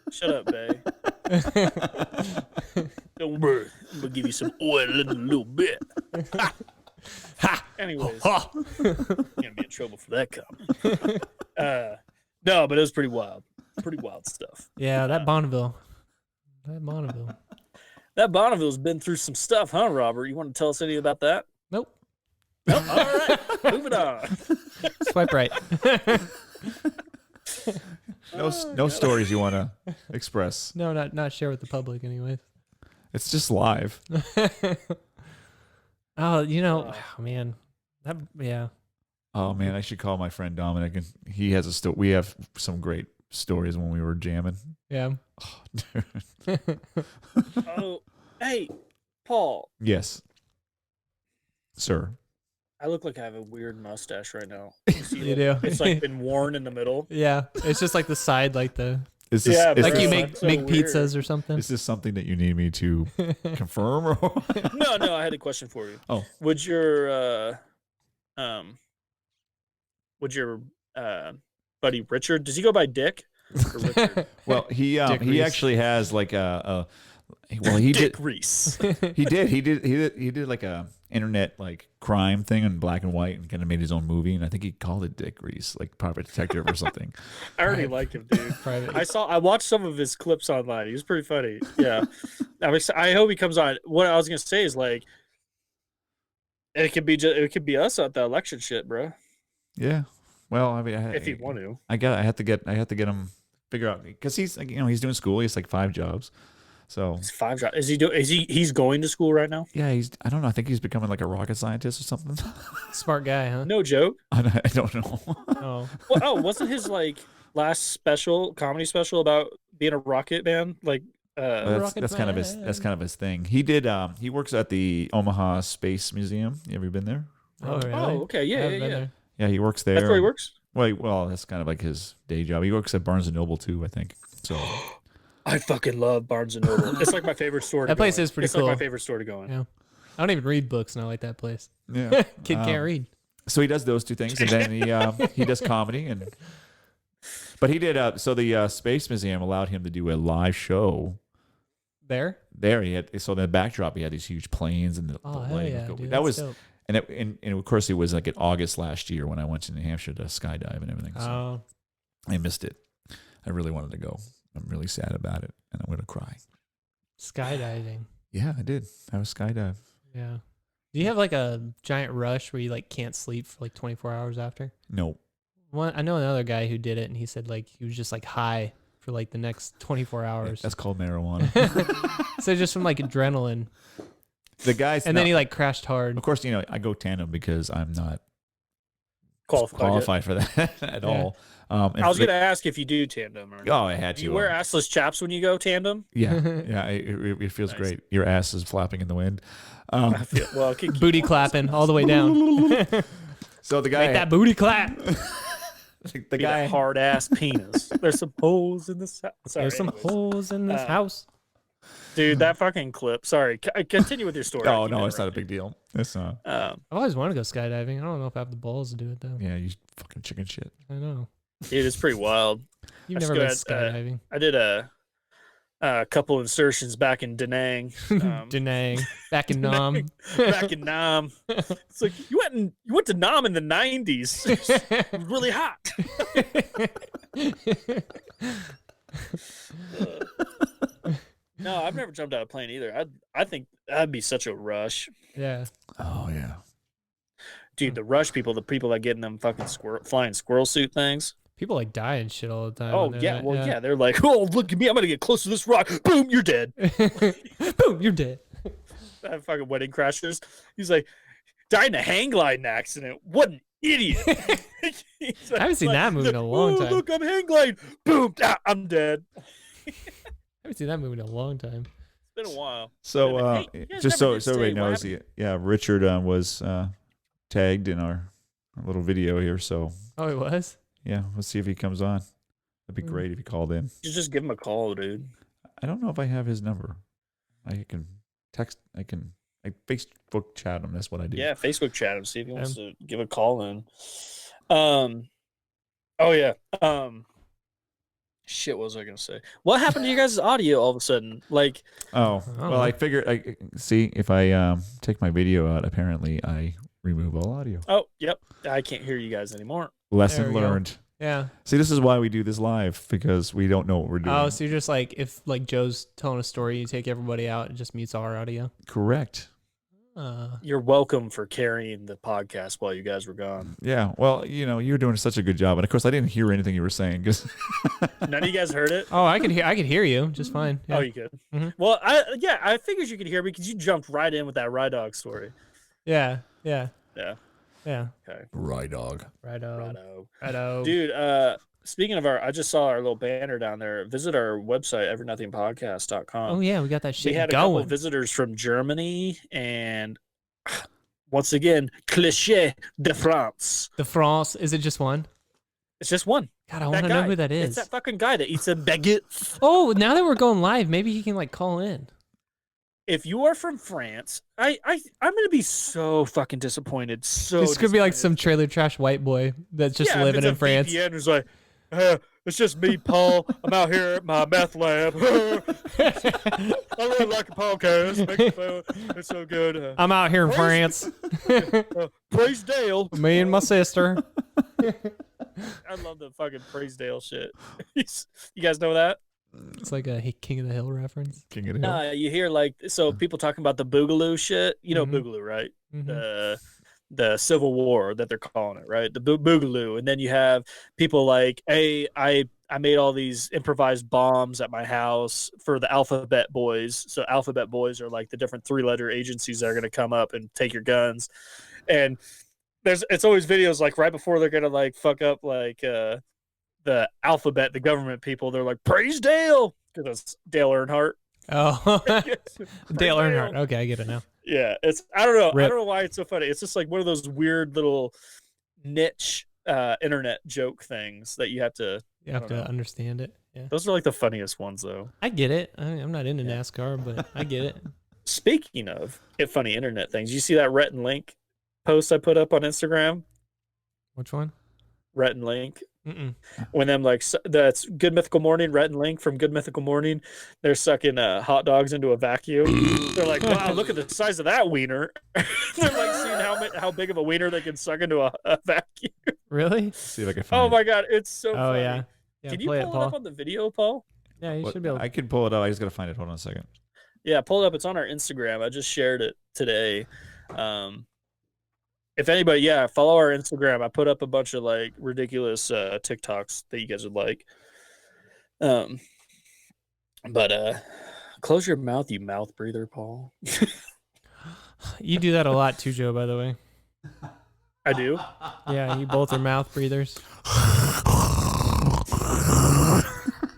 shut up, babe. Don't worry, I'm gonna give you some oil in a little bit. Anyways, you're gonna be in trouble for that comment. No, but it was pretty wild. Pretty wild stuff. Yeah, that Bonneville. That Bonneville's been through some stuff, huh, Robert? You want to tell us anything about that? Nope. Nope. All right, moving on. Swipe right. No stories you want to express. No, not share with the public, anyways. It's just live. Oh, you know, man, yeah. Oh man, I should call my friend Dominic, and he has a story. We have some great stories when we were jamming. Yeah. Oh, dude. Oh, hey, Paul. Yes, sir. I look like I have a weird mustache right now. You do. It's like been worn in the middle. Yeah, it's just like the side, like the. Is this, Yeah, is Like bro, you this, make so make weird. pizzas or something. is this something that you need me to confirm? Or what? No, I had a question for you. Oh. Would your buddy Richard, does he go by Dick or Richard? Well, he Dick Reese. actually has like he Dick did Reese. he did like a internet like crime thing in black and white and kind of made his own movie, and I think he called it Dick Reese, like Private Detective or something. I already like him, dude. Private. I watched some of his clips online. He was pretty funny. Yeah. I hope he comes on. What I was gonna say is like it could be us at the election shit, bro. Yeah. Well, I mean, If you want to. I have to get him figure out, because he's like, he's doing school. He has like 5 jobs. So It's 5 jobs. He's going to school right now? yeah, I don't know. I think he's becoming like a rocket scientist or something. Smart guy, huh? No joke. I don't know. Oh. Well, wasn't his like last comedy special about being a rocket man? Like That's kind of his thing. He did. He works at the Omaha Space Museum. You ever been there? Oh, really? Oh, okay. I Yeah, haven't been yeah. there. Yeah, he works there. That's where he works? Well, that's kind of like his day job. He works at Barnes and Noble too, I think. So I fucking love Barnes and Noble. It's like my favorite store to That place go in. is pretty It's cool. like my favorite store to go in. Yeah. I don't even read books, and I like that place. yeah, Kid can't read. so he does those 2 things, and then he does comedy, But he did. So the Space Museum allowed him to do a live show. There he had. So in the backdrop, he had these huge planes and the hell lighting yeah, was dude, that that's was dope. and of course it was like in August last year when I went to New Hampshire to skydive and everything. So I missed it. I really wanted to go. I'm really sad about it, and I'm gonna cry. Skydiving. Yeah, I did. I was skydive. Yeah. Do you have like a giant rush where you like can't sleep for like 24 hours after? No. I know another guy who did it, and he said like he was just like high for like the next 24 hours. That's called marijuana. So just from like adrenaline. The guys, and then he like crashed hard. Of course, I go tandem because I'm not qualified for that at all. I was going to ask if you do tandem. Or not. I had to. Do you wear assless chaps when you go tandem? Yeah, yeah. It feels great. Your ass is flapping in the wind. Booty clapping all the way down. So the guy make that booty clap. The guy hard ass penis. There's some holes in this house. There's some holes in this house. Dude, that fucking clip. Sorry. Continue with your story. Oh, no, it's not a big deal. It's not. I've always wanted to go skydiving. I don't know if I have the balls to do it, though. Yeah, you fucking chicken shit. I know. Dude, it's pretty wild. You've never been skydiving. I did a couple insertions back in Da Nang. Da Nang. Back in Nam. Back in Nam. It's like, you went to Nam in the 90s. It was really hot. No, I've never jumped out of a plane either. I think that'd be such a rush. Yeah. Oh yeah. Dude, the rush people, the people that get in them fucking flying squirrel suit things. People like die and shit all the time. Oh yeah, yeah, they're like, oh look at me, I'm gonna get close to this rock. Boom, you're dead. Boom, you're dead. That fucking wedding crashers. He's like, died in a hang gliding accident. What an idiot. I haven't seen that movie in a long time. Look, I'm hang gliding. Boom, I'm dead. I haven't seen that movie in a long time. It's been a while. So just so everybody knows, Richard was tagged in our little video here. So he was. Yeah, let's see if he comes on. That'd be great if he called in. You just give him a call, dude. I don't know if I have his number. I can text. I Facebook chat him. That's what I do. Yeah, Facebook chat him. See if he wants to give a call in. Oh yeah. Shit, what was I gonna say? What happened to you guys' audio all of a sudden? Like, well, I figured. See if I take my video out. Apparently, I remove all audio. Oh, yep. I can't hear you guys anymore. Lesson learned. Go. Yeah. See, this is why we do this live, because we don't know what we're doing. Oh, so you're just like, if like Joe's telling a story, you take everybody out and just mutes our audio? Correct. You're welcome for carrying the podcast while you guys were gone. Yeah, well, you were doing such a good job, and of course, I didn't hear anything you were saying because none of you guys heard it. Oh, I could hear you just fine. Yeah. Oh, you could. Mm-hmm. Well, I figured you could hear me because you jumped right in with that Rye Dog story. Yeah. Yeah. Okay. Rye Dog. Dude, speaking of I just saw our little banner down there. Visit our website, EveryNothingPodcast.com. Oh yeah, we got that shit We had a couple of visitors from Germany and once again, cliché de France. The France, is it just one? It's just one. God, I want to know who that is. It's that fucking guy that eats a baguette. Oh, now that we're going live, maybe he can like call in. If you are from France, I'm gonna be so fucking disappointed. This could be like some trailer trash white boy that's just living in France. VPN who's like, it's just me, Paul. I'm out here at my meth lab. I really like a podcast. It's so good. I'm out here in France. Praise Dale. Me and my sister. I love the fucking Praise Dale shit. You guys know that? It's like a King of the Hill reference. King of the Hill. Nah, you hear people talking about the Boogaloo shit. You know Boogaloo, right? Mm-hmm. The Civil War that they're calling it, right? The Boogaloo. And then you have people like, hey, I made all these improvised bombs at my house for the Alphabet Boys. So Alphabet Boys are like the different 3-letter agencies that are going to come up and take your guns. And it's always videos like right before they're going to like fuck up like the alphabet, the government people, they're like, praise Dale, because it's Dale Earnhardt. Oh, Dale Earnhardt. Okay, I get it now. Yeah, I don't know. I don't know why it's so funny. It's just like one of those weird little niche internet joke things that you have to understand it. Yeah, those are like the funniest ones, though. I get it. I'm not into NASCAR, but I get it. Speaking of funny internet things, you see that Rhett and Link post I put up on Instagram? Which one? Rhett and Link. Mm-mm. When them like that's Good Mythical Morning, Rhett and Link from Good Mythical Morning, they're sucking hot dogs into a vacuum. They're like, wow, look at the size of that wiener. They're like seeing how big of a wiener they can suck into a vacuum. Really? See if I can find Oh it. my god, it's so Oh funny. yeah. Can you play pull it, it Paul? up on the video, Paul? Yeah, you What- should be able. I can pull it up. I just gotta find it. Hold on a second. Yeah, pull it up. It's on our Instagram. I just shared it today. If anybody, yeah, follow our Instagram. I put up a bunch of like ridiculous TikToks that you guys would like. But close your mouth, you mouth breather, Paul. You do that a lot too, Joe. By the way. I do. Yeah, you both are mouth breathers.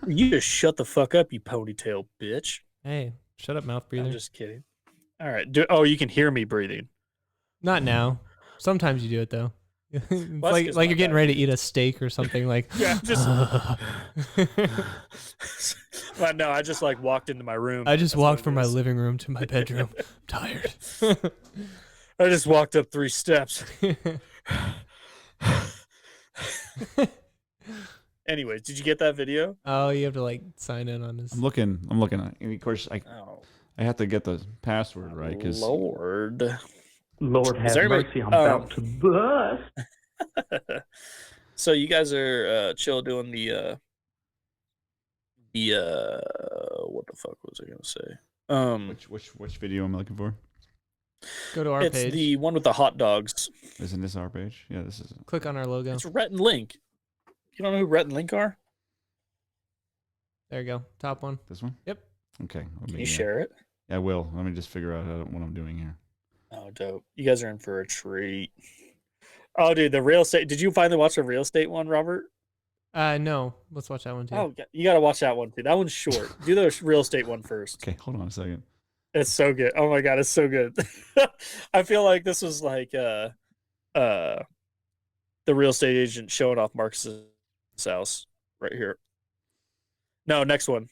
You just shut the fuck up, you ponytail bitch. Hey, shut up, mouth breather. I'm just kidding. All right. You can hear me breathing. Not now. Sometimes you do it though. It's Well, like that's you're 'cause getting my ready to eat a steak or something. Like Yeah, just. Well, no, I just like walked into my room. I just That's what walked it from my is. living room to my bedroom. I'm tired. I just walked up 3 steps. Anyways, did you get that video? Oh, you have to like sign in on this. I'm looking. And of course, Oh, I have to get the password right because Lord. Lord have there anybody- mercy, I'm about to bust. So you guys are chill doing the what the fuck was I gonna say? which video am I looking for? Go to our It's page. the one with the hot dogs. Isn't this our page? Yeah, this is. Click on our logo. It's Rhett and Link. You don't know who Rhett and Link are? There you go. Top one. This one? Yep. Okay. Let Can me, you share it? I will. Let me just figure out what I'm doing here. Oh, dope. You guys are in for a treat. Oh, dude, the real estate. Did you finally watch the real estate one, Robert? No. Let's watch that one too. Oh, you got to watch that one too. That one's short. Do the real estate one first. Okay, hold on a second. It's so good. Oh my god, it's so good. I feel like this was like the real estate agent showing off Marcus's house right here. No, next one.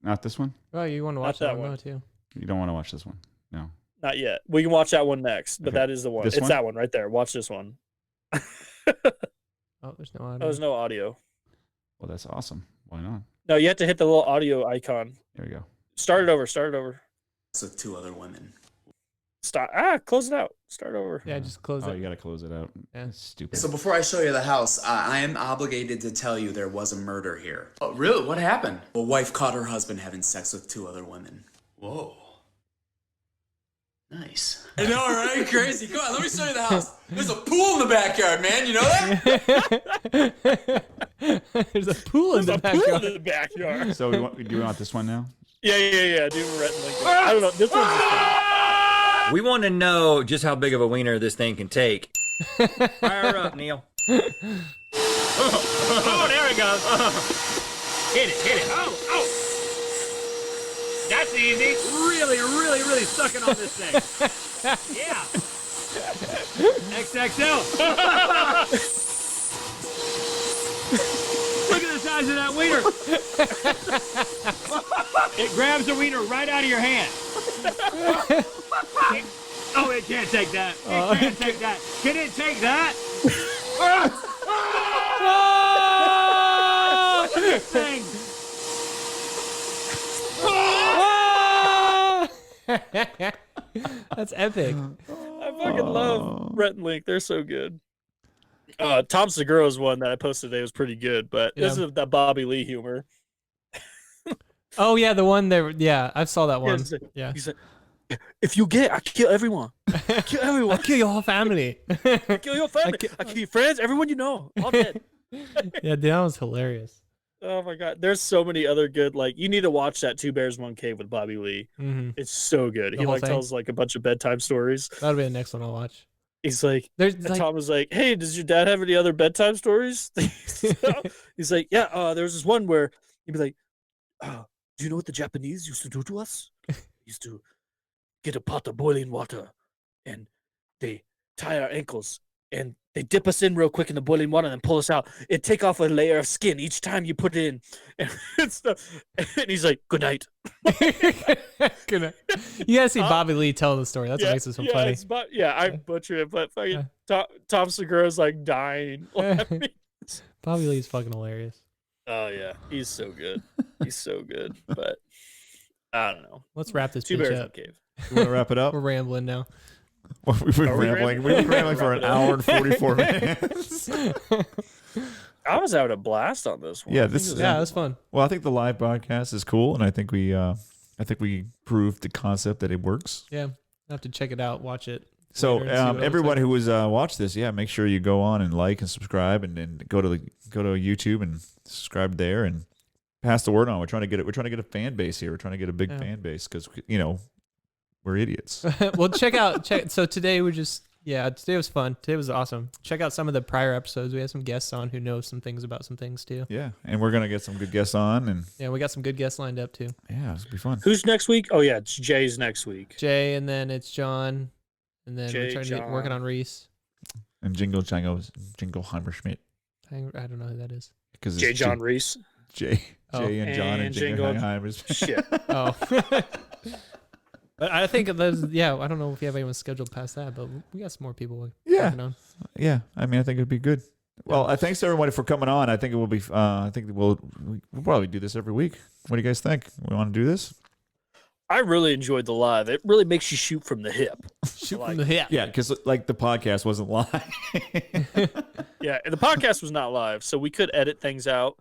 Not this one? Oh, you want to watch Not that that one one. though too? You don't want to watch this one? No. Not yet. We can watch that one next, but Okay. that is the one. This It's one? that one right there. Watch this one. Oh, there's no audio. There's no audio. Well, that's awesome. Why not? No, you have to hit the little audio icon. There we go. Start it over. Start it over. With 2 other women. Stop. Close it out. Start over. Yeah, just close Oh, it. you got to close it out. Yeah. That's stupid. So before I show you the house, I am obligated to tell you there was a murder here. Oh, really? What happened? A wife caught her husband having sex with 2 other women. Whoa. Nice. I know, right? Crazy. Come on, let me show you the house. There's a pool in the backyard, man. You know that? There's a pool in the backyard. Pool in the backyard. So do you want this one now? Yeah. Do Rhett and Link. I don't know. This one's just fun. We want to know just how big of a wiener this thing can take. Fire up, Neil. Oh, there it goes. Hit it. Oh. That's easy. Really sucking on this thing. Yeah. XXL. Look at the size of that wiener. It grabs the wiener right out of your hand. Oh, it can't take that. It can't take that. Can it take that? Thing. That's epic. I fucking love Rhett and Link. They're so good. Tom Segura's one that I posted today was pretty good, but this is that Bobby Lee humor. Oh yeah, the one there. Yeah, I saw that one. Yeah. Yeah. He's like, if you get, I kill everyone. I kill everyone. I kill your whole family. I kill your family. I kill your friends. Everyone you know. All dead. Yeah, that was hilarious. Oh my god, there's so many other good. Like you need to watch that Two Bears One Cave with Bobby Lee. Mm-hmm. It's so good. The He whole like thing? tells like a bunch of bedtime stories. That'll be the next one I'll watch. He's like, There's and like, Tom was like, "Hey, does your dad have any other bedtime stories?" He's like, "Yeah, there was this one where he'd be like, do you know what the Japanese used to do to us? Used to get a pot of boiling water, and they tie our ankles, and they dip us in real quick in the boiling water, and then pull us out. It take off a layer of skin each time you put it in, and stuff." And he's like, "Good night." Good night. You gotta see Bobby Lee tell the story. That's what makes it so funny. I butchered it, but fucking Tom Segura's like dying laughing. Bobby Lee's fucking hilarious. Oh yeah, he's so good. He's so good. But I don't know. Let's wrap this Two bitch bears up. in a cave. You want to wrap it up? We're rambling now. We've been Are we rambling. rambling? We've been rambling for an hour and 44 minutes. I was having a blast on this one. Yeah, I think this it is Yeah, it was fun. Well, I think the live broadcast is cool, and I think we proved the concept that it works. Yeah, I have to check it out, watch it. So later and see what it looks everyone like. who was watch this, yeah, make sure you go on and like and subscribe, and then go to YouTube and subscribe there and pass the word on. We're trying to get a fan base here. We're trying to get a big fan base because we're idiots. Well, so today today was fun. Today was awesome. Check out some of the prior episodes. We had some guests on who know some things about some things too. Yeah, and we're gonna get some good guests on, and Yeah, we got some good guests lined up too. yeah, it's gonna be fun. Who's next week? Oh yeah, it's Jay's next week. Jay, and then it's John, and then we're Jay, trying to get working John. on Reese. And Jingle Hammerschmidt I don't know who that is. because Jay John Reese. Jay Oh. and John and Jingle Hammerschmidt. Shit. Oh. But I think those. Yeah, I don't know if you have anyone scheduled past that, but we got some more people. Yeah. working on. Yeah, I mean, I think it'd be good. Well, thanks to everybody for coming on. I think it will be. I think we'll probably do this every week. What do you guys think? We want to do this? I really enjoyed the live. It really makes you shoot from the hip. Shoot Like- from the hip. Yeah, because like the podcast wasn't live. Yeah, and the podcast was not live, so we could edit things out,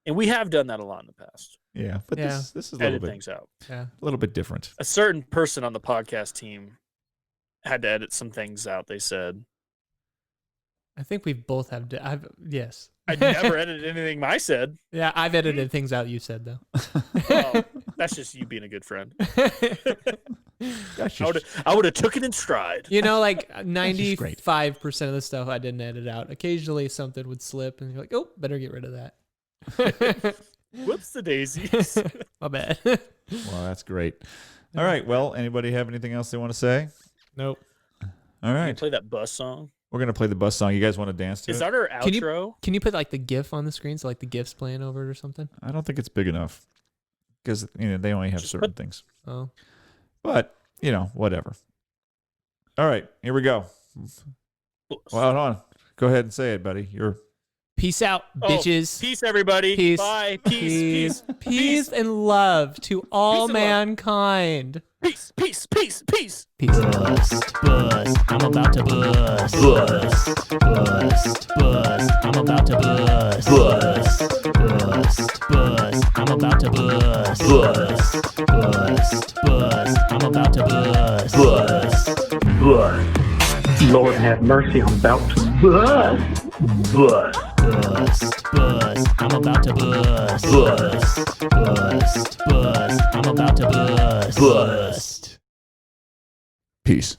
and we have done that a lot in the past. Yeah, but Yeah. this is a little Edit bit things out. Yeah. a little bit different. A certain person on the podcast team had to edit some things out. They said I think we both have. Yes. I never edited anything I said. Yeah, I've edited things out you said though. Oh, that's just you being a good friend. I would have took it in stride. You know, like great. 95% of the stuff I didn't edit out. Occasionally something would slip, and you're like, "Oh, better get rid of that." Whoops, the daisies. My bad. Well, that's great. All right. Well, anybody have anything else they want to say? Nope. All Can you right. play that bus song? We're gonna play the bus song. You guys want to dance to Is it? that our Can outro? Can you put like the GIF on the screen, so like the GIF's playing over it or something? I don't think it's big enough because they only have Just certain things. Oh. But whatever. All right, here we go. Well, hold on. Go ahead and say it, buddy. You're Peace out, Oh, bitches. Peace, everybody. Peace. Bye. Peace. Peace. Peace and love to all Peace and love. mankind. Peace. Peace. Peace. Peace. Peace. Bust. I'm about to bust. Bust. Bust. Bust. I'm about to bust. Bust. Bust. Bust. I'm about to bust. Bust. Bust. Bust. I'm about to bust. Bust. Bust. Lord have mercy, I'm about to bust. Bust. Bust. Bust. I'm about to bust. Bust. Bust. Bust. I'm about to bust. Bust. peace.